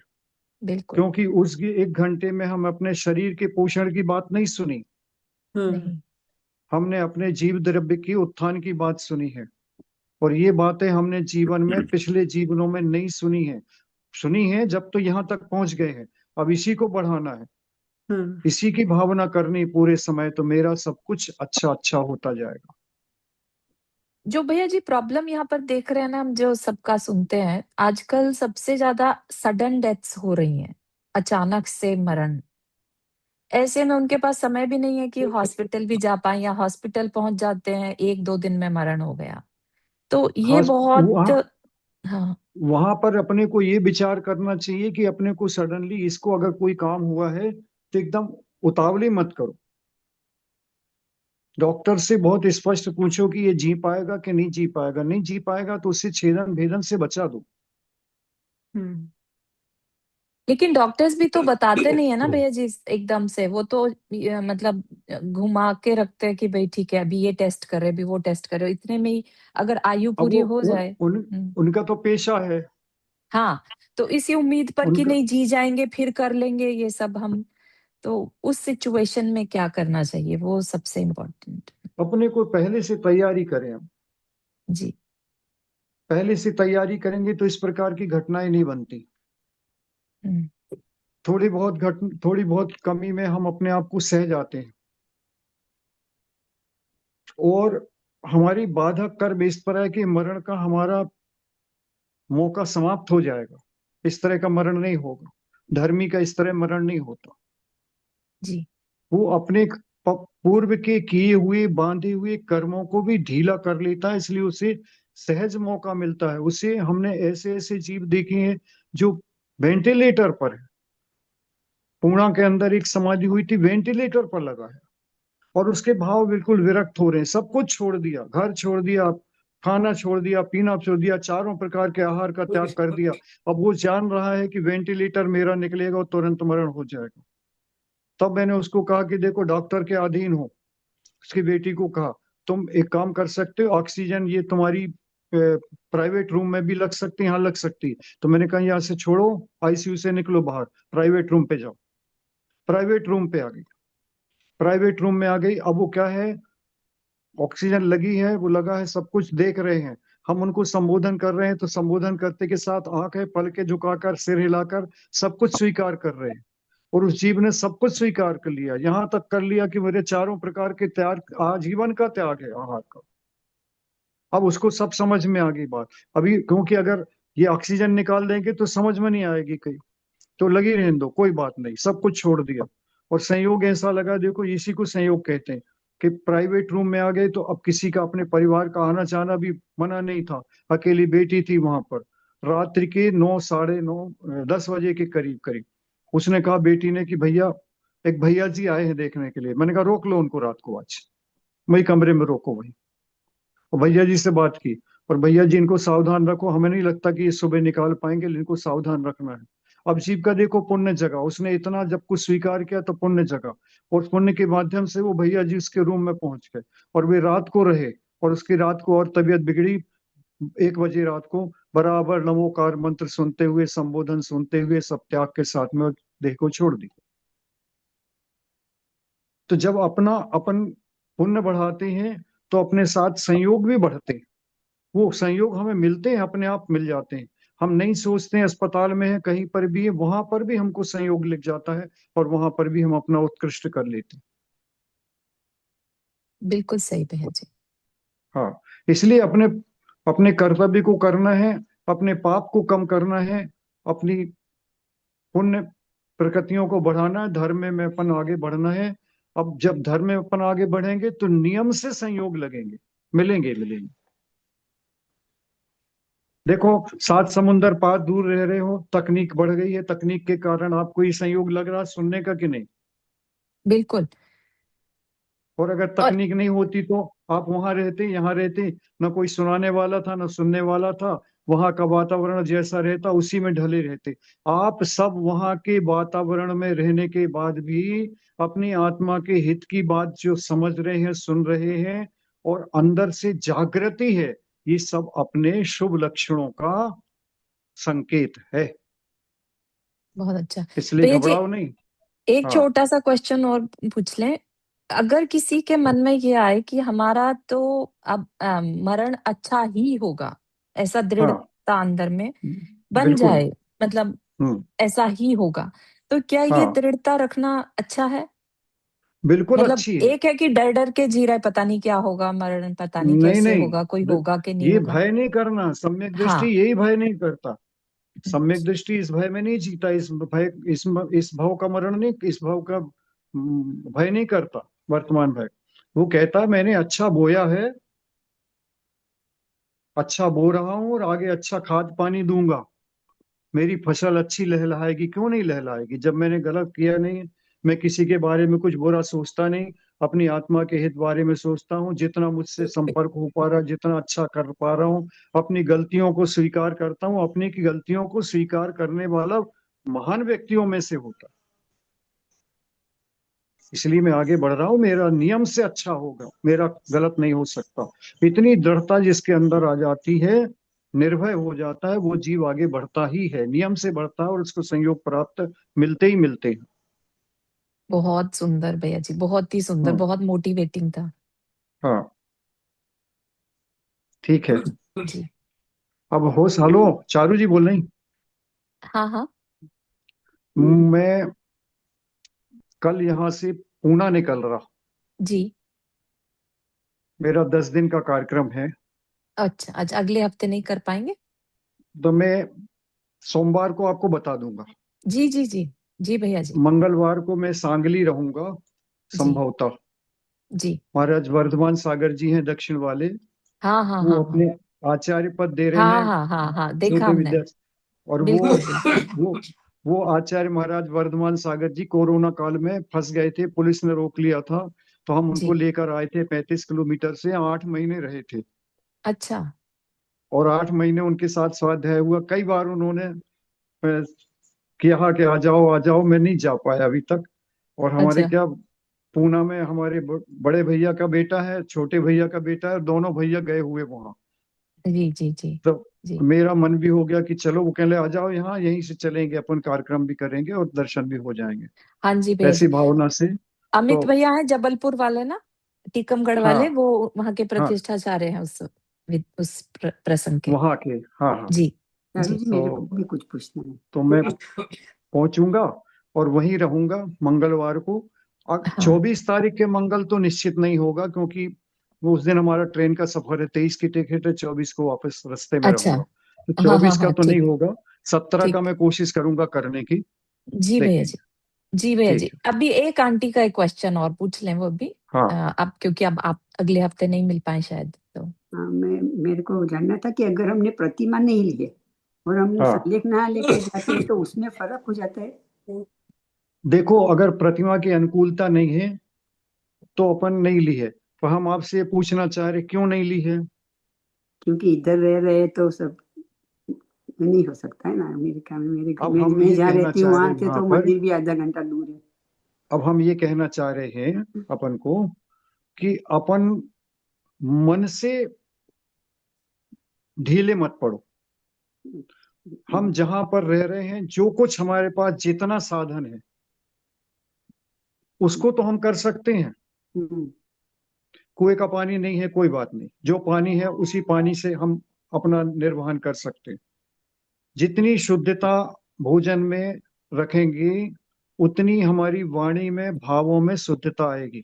Speaker 2: बिल्कुल
Speaker 1: क्योंकि उस 1 घंटे में हम अपने शरीर के पोषण की बात नहीं सुनी,
Speaker 2: नहीं।
Speaker 1: हमने अपने जीव द्रव्य की उत्थान की बात सुनी है। और ये बातें हमने जीवन में पिछले जीवनों में नहीं सुनी है जब तो यहाँ तक पहुंच गए हैं। अब इसी को बढ़ाना है, इसी की भावना करनी पूरे समय, तो मेरा सब कुछ अच्छा अच्छा होता जाएगा।
Speaker 2: जो भैया जी प्रॉब्लम यहाँ पर देख रहे हैं ना, हम जो सबका सुनते हैं, आजकल सबसे ज्यादा सडन डेथ्स हो रही हैं, अचानक से मरण। ऐसे में उनके पास समय भी नहीं है कि हॉस्पिटल भी जा पाए, या हॉस्पिटल पहुंच जाते हैं 1-2 दिन में मरण हो गया। तो ये बहुत हाँ,
Speaker 1: वहां पर अपने को ये विचार करना चाहिए कि अपने को सडनली इसको अगर कोई काम हुआ है तो एकदम उतावली मत करो। डॉक्टर से बहुत स्पष्ट पूछो कि ये जी पाएगा कि नहीं जी पाएगा। नहीं जी पाएगा तो उससे छेदन भेदन से बचा दो।
Speaker 2: लेकिन डॉक्टर्स भी तो बताते नहीं है ना भैया जी एकदम से। वो तो मतलब घुमा के रखते हैं कि भाई ठीक है, अभी ये टेस्ट करे, अभी वो टेस्ट करे, इतने में ही अगर आयु
Speaker 1: अब
Speaker 2: पूरी
Speaker 1: वो
Speaker 2: हो जाए।
Speaker 1: उनका तो पेशा है।
Speaker 2: हाँ, तो इसी उम्मीद पर कि
Speaker 1: उनका
Speaker 2: नहीं जी जाएंगे, फिर कर लेंगे ये सब हम। तो उस सिचुएशन में क्या करना चाहिए, वो सबसे इम्पोर्टेंट।
Speaker 1: अपने को पहले से तैयारी करें। हम
Speaker 2: जी।
Speaker 1: पहले से तैयारी करेंगे तो इस प्रकार की घटनाएं नहीं बनती।
Speaker 2: हम्म,
Speaker 1: थोड़ी बहुत कमी में हम अपने आप को सह जाते हैं, और हमारी बाधक कर्म इस पर है कि मरण का हमारा मौका समाप्त हो जाएगा। इस तरह का मरण नहीं होगा। धर्मी का इस तरह मरण नहीं होता।
Speaker 2: जी।
Speaker 1: वो अपने पूर्व के किए हुए बांधे हुए कर्मों को भी ढीला कर लेता है, इसलिए उसे सहज मौका मिलता है। उसे हमने ऐसे ऐसे जीव देखे हैं जो वेंटिलेटर पर है। पूर्णा के अंदर एक समाधि हुई थी, वेंटिलेटर पर लगा है, और उसके भाव बिल्कुल विरक्त हो रहे हैं। सब कुछ छोड़ दिया, घर छोड़ दिया, खाना छोड़ दिया, पीना छोड़ दिया, चारों प्रकार के आहार का त्याग कर दिया। अब वो जान रहा है कि वेंटिलेटर मेरा निकलेगा और तुरंत मरण हो जाएगा। तब मैंने उसको कहा कि देखो, डॉक्टर के अधीन हो। उसकी बेटी को कहा, तुम एक काम कर सकते हो, ऑक्सीजन ये तुम्हारी प्राइवेट रूम में भी लग सकती है, यहाँ लग सकती है। तो मैंने कहा यहाँ से छोड़ो, आईसीयू से निकलो बाहर, प्राइवेट रूम पे जाओ। प्राइवेट रूम पे आ गई। प्राइवेट रूम में आ गई। अब वो क्या है, ऑक्सीजन लगी है, वो लगा है, सब कुछ देख रहे हैं। हम उनको संबोधन कर रहे हैं तो संबोधन करते के साथ आंखें पल के झुकाकर, सिर हिलाकर सब कुछ स्वीकार कर रहे हैं। और उस जीव ने सब कुछ स्वीकार कर लिया, यहाँ तक कर लिया कि मेरे चारों प्रकार के त्याग, आजीवन का त्याग है आहार का। अब उसको सब समझ में आ गई बात। अभी क्योंकि अगर ये ऑक्सीजन निकाल देंगे तो समझ में नहीं आएगी कहीं, तो लगी रहने दो, कोई बात नहीं, सब कुछ छोड़ दिया। और संयोग ऐसा लगा, देखो इसी को संयोग कहते हैं, कि प्राइवेट रूम में आ गए तो अब किसी का, अपने परिवार का आना जाना भी मना नहीं था। अकेली बेटी थी वहां पर। रात्रि के 9, साढ़े 9, 10 बजे के करीब करीब उसने कहा बेटी ने कि भैया, एक भैया जी आए हैं देखने के लिए। मैंने कहा रोक लो उनको, रात को आज वही कमरे में रोको वही। और भैया जी से बात की, और भैया जी इनको सावधान रखो, हमें नहीं लगता कि ये सुबह निकाल पाएंगे, इनको सावधान रखना है। अब जीव का देखो पुण्य जगा, उसने इतना जब कुछ स्वीकार किया तो पुण्य जगा, और पुण्य के माध्यम से वो भैया जी उसके रूम में पहुंच गए, और वे रात को रहे। और उसकी रात को और तबीयत बिगड़ी। 1 बजे रात को बराबर नमोकार मंत्र सुनते हुए, संबोधन सुनते हुए, सब त्याग के साथ में देह को छोड़ दी। तो जब अपन पुण्य बढ़ाते हैं तो अपने साथ संयोग भी बढ़ते हैं। वो संयोग हमें मिलते हैं, अपने आप मिल जाते हैं। हम नहीं सोचते हैं अस्पताल में है, कहीं पर भी है, वहां पर भी हमको संयोग लिख जाता है, और वहां पर भी हम अपना उत्कृष्ट कर लेते हैं।
Speaker 2: बिल्कुल सही भैया जी।
Speaker 1: हाँ, इसलिए अपने अपने कर्तव्य को करना है, अपने पाप को कम करना है, अपनी पुण्य प्रकृतियों को बढ़ाना है, धर्म में अपन आगे बढ़ना है। अब जब धर्म में अपन आगे बढ़ेंगे तो नियम से संयोग लगेंगे, मिलेंगे मिलेंगे। देखो, 7 समुंदर पार दूर रह रहे हो, तकनीक बढ़ गई है, तकनीक के कारण आपको ये संयोग लग रहा है सुनने का कि नहीं?
Speaker 2: बिल्कुल।
Speaker 1: और अगर
Speaker 2: और
Speaker 1: तकनीक नहीं होती तो आप वहां रहते, यहाँ रहते, न कोई सुनाने वाला था, न सुनने वाला था। वहां का वातावरण जैसा रहता उसी में ढले रहते। आप सब वहां के वातावरण में रहने के बाद भी अपनी आत्मा के हित की बात जो समझ रहे हैं, सुन रहे हैं, और अंदर से जागृति है, ये सब अपने शुभ लक्षणों का संकेत है।
Speaker 2: बहुत अच्छा।
Speaker 1: इसलिए
Speaker 2: भैया जी,
Speaker 1: घबराओ नहीं।
Speaker 2: एक
Speaker 1: हाँ
Speaker 2: छोटा सा क्वेश्चन और पूछ लें। अगर किसी के मन में ये आए कि हमारा तो अब मरण अच्छा ही होगा, ऐसा
Speaker 1: हाँ
Speaker 2: दृढ़ता अंदर में बन
Speaker 1: बिल्कुल।
Speaker 2: जाए, मतलब
Speaker 1: हम्म।
Speaker 2: ऐसा ही होगा, तो क्या ये
Speaker 1: हाँ
Speaker 2: दृढ़ता रखना अच्छा है?
Speaker 1: बिल्कुल
Speaker 2: मतलब
Speaker 1: अच्छी है।
Speaker 2: एक है कि डर डर के जी रहा है, पता नहीं क्या होगा, मरण पता नहीं
Speaker 1: नहीं
Speaker 2: कैसे
Speaker 1: नहीं,
Speaker 2: होगा, कोई
Speaker 1: बिल-
Speaker 2: होगा कि नहीं
Speaker 1: ये
Speaker 2: होगा।
Speaker 1: भय नहीं करना। सम्यक दृष्टि
Speaker 2: हाँ।
Speaker 1: यही भय नहीं करता। सम्यक दृष्टि इस भय में नहीं जीता। इस भय, इस भाव का मरण नहीं, इस भाव का भय नहीं करता। वर्तमान भय, वो कहता है मैंने अच्छा बोया है, अच्छा बो रहा हूं और आगे अच्छा खाद पानी दूंगा, मेरी फसल अच्छी लहलहाएगी। क्यों नहीं लहलहाएगी जब मैंने गलत किया नहीं। मैं किसी के बारे में कुछ बुरा सोचता नहीं, अपनी आत्मा के हित बारे में सोचता हूँ। जितना मुझसे संपर्क हो पा रहा, जितना अच्छा कर पा रहा हूँ, अपनी गलतियों को स्वीकार करता हूँ। अपनी की गलतियों को स्वीकार करने वाला महान व्यक्तियों में से होता, इसलिए मैं आगे बढ़ रहा हूँ। मेरा नियम से अच्छा होगा, मेरा गलत नहीं हो सकता। इतनी दृढ़ता जिसके अंदर आ जाती है, निर्भय हो जाता है, वो जीव आगे बढ़ता ही है, नियम से बढ़ता है और उसको संयोग प्राप्त मिलते ही मिलते हैं।
Speaker 2: बहुत सुंदर भैया जी, बहुत ही सुंदर,
Speaker 1: हाँ
Speaker 2: बहुत मोटिवेटिंग था।
Speaker 1: हाँ ठीक है।
Speaker 2: जी।
Speaker 1: अब होश हालो, चारू जी बोल रही।
Speaker 2: हाँ हाँ।
Speaker 1: मैं कल यहाँ से पूना निकल रहा,
Speaker 2: जी।
Speaker 1: मेरा 10 दिन का कार्यक्रम है।
Speaker 2: अच्छा अच्छा, अगले हफ्ते नहीं कर पाएंगे?
Speaker 1: तो मैं सोमवार को आपको बता दूंगा।
Speaker 2: जी जी जी। जी भैया जी।
Speaker 1: मंगलवार को मैं सांगली रहूंगा
Speaker 2: जी
Speaker 1: संभवतः।
Speaker 2: जी।
Speaker 1: महाराज वर्धमान सागर जी हैं दक्षिण वाले,
Speaker 2: हाँ हाँ
Speaker 1: वो
Speaker 2: हाँ हाँ।
Speaker 1: अपने आचार्य पद दे रहे
Speaker 2: हाँ
Speaker 1: हैं
Speaker 2: हाँ हाँ हाँ, देखा
Speaker 1: छोटे
Speaker 2: हमने।
Speaker 1: विद्या। और
Speaker 2: बिल्कुल बिल्कुल।
Speaker 1: वो आचार्य महाराज वर्धमान सागर जी कोरोना काल में फंस गए थे, पुलिस ने रोक लिया था। तो हम उनको
Speaker 2: जी।
Speaker 1: लेकर आए थे 35 किलोमीटर से, 8 महीने रहे थे।
Speaker 2: अच्छा
Speaker 1: और 8 महीने उनके साथ स्वाध्याय हुआ। कई बार उन्होंने किया कि आ जाओ, मैं नहीं जा पाया अभी तक। और हमारे
Speaker 2: अच्छा।
Speaker 1: क्या, पूना में हमारे बड़े भैया का बेटा है, छोटे भैया का बेटा है, दोनों भैया गए हुए वहां।
Speaker 2: जी जी जी।
Speaker 1: तो
Speaker 2: जी।
Speaker 1: मेरा मन भी हो गया कि चलो, वो कहले आ जाओ यहाँ, यहीं से चलेंगे अपन, कार्यक्रम भी करेंगे और दर्शन भी हो जाएंगे,
Speaker 2: हाँ जी भैया
Speaker 1: ऐसी
Speaker 2: जी।
Speaker 1: भावना से। तो
Speaker 2: अमित भैया हैं जबलपुर वाले ना, टीकमगढ़ वाले,
Speaker 1: हाँ
Speaker 2: वो वहां के
Speaker 1: हाँ,
Speaker 2: प्रतिष्ठाचार्य हैं उस प्रसंग के।
Speaker 1: वहाँ के, हाँ हाँ।
Speaker 2: जी
Speaker 3: चारू
Speaker 2: जी।
Speaker 3: जी मेरे को भी कुछ पूछना है।
Speaker 1: तो मैं पहुंचूंगा और वहीं रहूंगा मंगलवार को।
Speaker 2: हाँ।
Speaker 1: 24 तारीख के मंगल तो निश्चित नहीं होगा, क्योंकि वो उस दिन हमारा ट्रेन का सफर है। 23 की टिकट है, 24 को वापस रास्ते में
Speaker 2: अच्छा।
Speaker 1: रहूंगा। तो
Speaker 2: हाँ हाँ
Speaker 1: 24 का
Speaker 2: हाँ,
Speaker 1: तो नहीं
Speaker 2: ठीक।
Speaker 1: होगा, 17 का
Speaker 2: ठीक।
Speaker 1: मैं कोशिश करूंगा करने की।
Speaker 2: जी भैया जी।
Speaker 1: देखेंगे।
Speaker 2: जी भैया जी,
Speaker 1: ठीक है।
Speaker 2: अभी एक आंटी का एक क्वेश्चन और पूछ लें, वो भी
Speaker 1: हाँ
Speaker 2: अब क्योंकि अब आप अगले हफ्ते नहीं मिल पाए शायद, तो।
Speaker 3: हाँ, मेरे को जानना था कि अगर हमने प्रतिमा नहीं ली है और हमने
Speaker 1: हाँ,
Speaker 3: संलेखना लेके जाते हैं तो उसमें फर्क हो जाता है?
Speaker 1: देखो, अगर प्रतिमा की अनुकूलता नहीं है तो अपन नहीं ली है। तो हम आपसे ये पूछना चाह रहे, क्यों नहीं ली है?
Speaker 3: क्योंकि इधर रह रहे तो सब नहीं हो सकता है ना। अमेरिका में मेरे
Speaker 1: अब
Speaker 3: मैं
Speaker 1: हम
Speaker 3: मैं
Speaker 1: ये
Speaker 3: जहाँ
Speaker 1: कहना
Speaker 3: रहती हूँ
Speaker 1: चाह रहे
Speaker 3: वहां
Speaker 1: हैं
Speaker 3: से
Speaker 1: यहाँ
Speaker 3: तो
Speaker 1: पर,
Speaker 3: मंदिर भी आधा घंटा दूर है।
Speaker 1: अब हम ये कहना चाह रहे हैं अपन को कि अपन मन से ढीले मत पड़ो। हम जहां पर रह रहे हैं, जो कुछ हमारे पास जितना साधन है उसको तो हम कर सकते हैं।
Speaker 3: हम्म,
Speaker 1: कुएं का पानी नहीं है, कोई बात नहीं, जो पानी है उसी पानी से हम अपना निर्वहन कर सकते हैं। जितनी शुद्धता भोजन में रखेंगे, उतनी हमारी वाणी में, भावों में शुद्धता आएगी।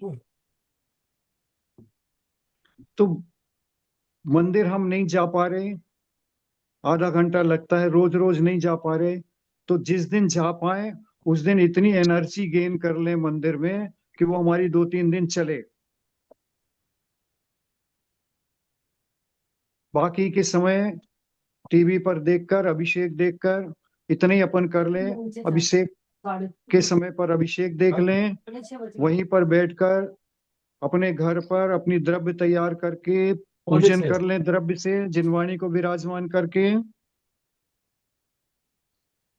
Speaker 1: तो मंदिर हम नहीं जा पा रहे, आधा घंटा लगता है, रोज रोज नहीं जा पा रहे, तो जिस दिन जा पाए उस दिन इतनी एनर्जी गेन कर ले मंदिर में कि वो हमारी 2-3 दिन चले। बाकी के समय टीवी पर देखकर, अभिषेक देखकर इतने ही अपन कर लें। अभिषेक के समय पर अभिषेक देख लें, वहीं पर बैठकर अपने घर पर अपनी द्रव्य तैयार करके पूजन कर लें, द्रव्य से जिनवाणी को विराजमान करके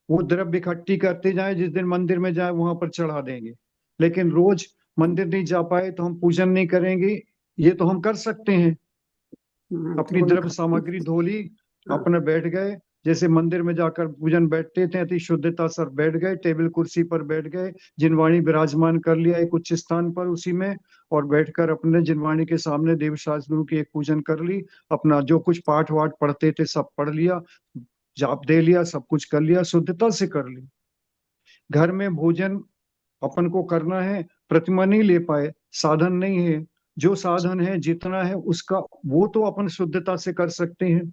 Speaker 1: वो द्रव्य इकट्ठी करते जाएं, जिस दिन मंदिर में जाए वहां पर चढ़ा देंगे। लेकिन रोज मंदिर नहीं जा पाए तो हम पूजन नहीं करेंगे, ये तो हम कर सकते हैं।
Speaker 3: हाँ, तो
Speaker 1: अपनी
Speaker 3: वो मैं
Speaker 1: द्रव्य सामग्री धो ली,
Speaker 3: हाँ
Speaker 1: अपने बैठ गए, जैसे मंदिर में जाकर पूजन बैठते थे, अति शुद्धता सर बैठ गए, टेबल कुर्सी पर बैठ गए, जिनवाणी विराजमान कर लिया एक उच्च स्थान पर उसी में, और बैठकर अपने जिनवाणी के सामने देव शास्त्र गुरु की एक पूजन कर ली, अपना जो कुछ पाठ वाठ पढ़ते थे सब पढ़ लिया, जाप दे लिया, सब कुछ कर लिया, शुद्धता से कर ली। घर में भोजन अपन को करना है, प्रतिमा नहीं ले पाए, साधन नहीं है, जो साधन है जितना है उसका वो तो अपन शुद्धता से कर सकते हैं।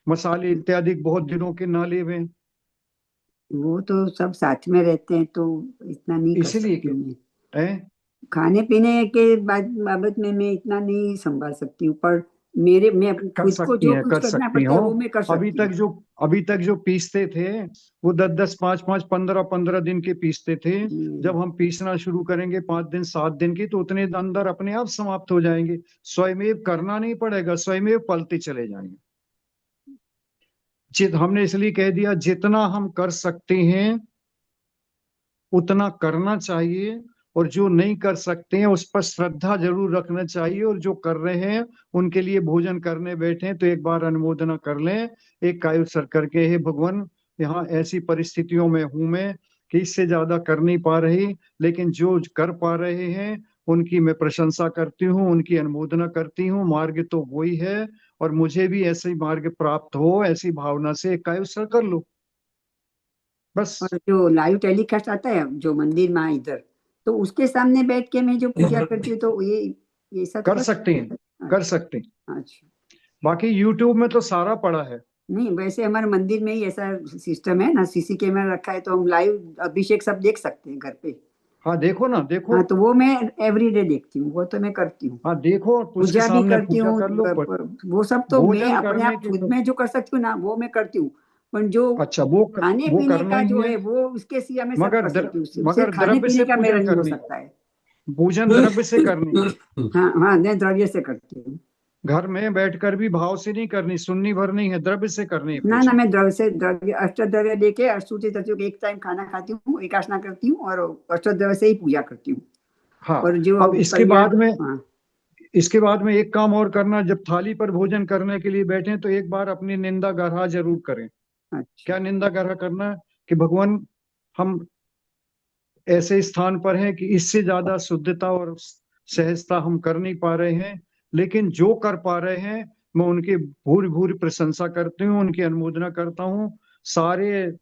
Speaker 1: मसाले इत्यादि बहुत दिनों के ना लेवे,
Speaker 3: वो तो सब साथ में रहते हैं तो इतना नहीं कर
Speaker 1: इसीलिए
Speaker 3: सकती मैं।
Speaker 1: है
Speaker 3: खाने पीने के बाबत में मैं इतना नहीं संभाल सकती हूँ, पर मैं
Speaker 1: कर
Speaker 3: खुद को
Speaker 1: सकती
Speaker 3: जो
Speaker 1: हैं,
Speaker 3: कुछ
Speaker 1: कर
Speaker 3: करना
Speaker 1: सकती
Speaker 3: पड़ता है
Speaker 1: हो।
Speaker 3: वो मैं कर
Speaker 1: अभी
Speaker 3: सकती हूँ।
Speaker 1: अभी तक जो पीसते थे वो 10-10, 5-5, 15-15 दिन के पीसते थे। जब हम पीसना शुरू करेंगे 5 दिन 7 दिन की, तो उतने अंदर अपने आप समाप्त हो जाएंगे, स्वयमेव करना नहीं पड़ेगा, स्वयमेव पलते चले जाएंगे। हमने इसलिए कह दिया जितना हम कर सकते हैं उतना करना चाहिए, और जो नहीं कर सकते हैं उस पर श्रद्धा जरूर रखना चाहिए, और जो कर रहे हैं उनके लिए भोजन करने बैठे हैं तो एक बार अनुमोदना कर लें, एक कायु सर करके, हे भगवान यहाँ ऐसी परिस्थितियों में हूं मैं कि इससे ज्यादा कर नहीं पा रही, लेकिन जो कर पा रहे हैं उनकी मैं प्रशंसा करती हूँ, उनकी अनुमोदना करती हूँ, मार्ग तो वही है, और मुझे भी ऐसे ही मार्ग प्राप्त हो, ऐसी भावना से एक कायु सर कर लो बस।
Speaker 3: और जो लाइव टेलीकास्ट आता है जो मंदिर में इधर, तो उसके सामने बैठ के मैं जो पूजा करती हूँ तो ये सब
Speaker 1: कर सकते हैं, कर सकते हैं।
Speaker 3: अच्छा,
Speaker 1: बाकी यूट्यूब में तो सारा पड़ा है।
Speaker 3: नहीं वैसे हमारे मंदिर में ही ऐसा सिस्टम है ना, सीसी कैमरा रखा है तो हम लाइव अभिषेक सब देख सकते हैं घर पे।
Speaker 1: हाँ देखो ना, देखो।
Speaker 3: हाँ तो वो मैं एवरीडे देखती हूँ, वो तो मैं करती हूँ।
Speaker 1: हाँ देखो, उसके
Speaker 3: पूजा भी
Speaker 1: सामने
Speaker 3: करती
Speaker 1: पूजा
Speaker 3: हूँ,
Speaker 1: कर लो,
Speaker 3: वो सब तो मैं
Speaker 1: भोजन
Speaker 3: अपने
Speaker 1: करने
Speaker 3: आप
Speaker 1: की
Speaker 3: खुद
Speaker 1: तो
Speaker 3: में जो कर सकती हूँ ना वो मैं करती हूँ, पर जो
Speaker 1: अच्छा
Speaker 3: खाने
Speaker 1: वो
Speaker 3: पीने
Speaker 1: करना
Speaker 3: का
Speaker 1: ही
Speaker 3: जो
Speaker 1: है,
Speaker 3: है वो उसके सिवा मैं सब
Speaker 1: मगर
Speaker 3: कर सकती हूँ, उससे
Speaker 1: मगर
Speaker 3: खाने
Speaker 1: द्रव्य
Speaker 3: पीने
Speaker 1: से
Speaker 3: का मेरा
Speaker 1: पूजन
Speaker 3: नहीं हो
Speaker 1: करनी,
Speaker 3: सकता है।
Speaker 1: पूजन द्रव्य से करनी,
Speaker 3: हाँ हाँ, मैं द्रव्य से करती हूँ।
Speaker 1: घर में बैठकर भी भाव से नहीं करनी, सुन्नी भर नहीं है, द्रव्य से करनी है
Speaker 3: ना
Speaker 1: पूजन।
Speaker 3: मैं द्रव्य अष्ट द्रव्य लेके अष्टोत्तर तत्वों के एक टाइम खाना खाती हूँ, एकासना करती हूँ और अष्ट द्रव्य से ही पूजा करती हूँ।
Speaker 1: हाँ,
Speaker 3: और जो
Speaker 1: अब
Speaker 3: हाँ,
Speaker 1: इसके बाद में एक काम और करना, जब थाली पर भोजन करने के लिए बैठे तो एक बार अपनी निंदा गरहा जरूर करें।
Speaker 3: अच्छा,
Speaker 1: क्या निंदा गरहा करना? कि भगवान हम ऐसे स्थान पर हैं कि इससे ज्यादा शुद्धता और सहजता हम कर नहीं पा रहे हैं, लेकिन जो कर पा रहे हैं मैं उनकी भूरी भूरी प्रशंसा करती हूँ, उनकी अनुमोदना करता हूँ। सारे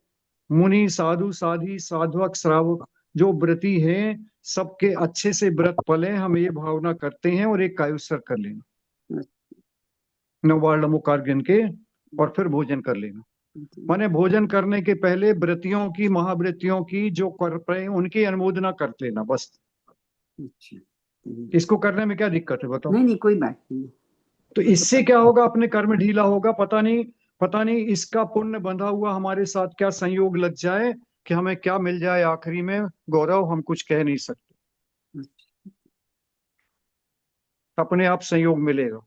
Speaker 1: मुनि साधु साधी साधवक श्रावक जो व्रती हैं सबके अच्छे से व्रत पले, हम ये भावना करते हैं, और एक कायुस्सर कर लेना, नवार्ण मुखार्घ्य के, और फिर भोजन कर लेना। माने भोजन करने के पहले व्रतियों की, महाव्रतियों की जो कर रहे हैं उनकी अनुमोदना कर लेना बस।
Speaker 3: अच्छा,
Speaker 1: इसको करने में क्या दिक्कत है बताओ?
Speaker 3: नहीं कोई बात नहीं।
Speaker 1: तो इससे क्या होगा, अपने कर्म ढीला होगा, पता नहीं इसका पुण्य बंधा हुआ हमारे साथ क्या संयोग लग जाए कि हमें क्या मिल जाए आखिरी में, गौरव हम कुछ कह नहीं सकते, अपने आप संयोग मिलेगा।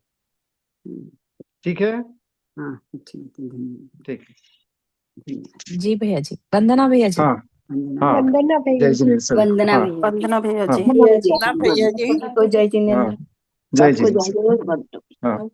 Speaker 1: ठीक है,
Speaker 3: हाँ ठीक है,
Speaker 1: ठीक है।
Speaker 2: जी भैया जी, वंदना भैया जी।
Speaker 1: हाँ हाँ,
Speaker 5: वंदना
Speaker 1: जय
Speaker 5: भैया जी।
Speaker 1: जिनेन्द्र।
Speaker 3: वंदना
Speaker 1: हाँ
Speaker 3: भैया,
Speaker 6: वंदना भैया
Speaker 1: हाँ
Speaker 6: जी।
Speaker 5: भैया जी
Speaker 6: वंदना भैया जी।
Speaker 5: को जय जिनेन्द्र।
Speaker 1: हाँ, जय
Speaker 6: आपको
Speaker 1: जिनेन्द्र।
Speaker 6: जय
Speaker 1: हाँ।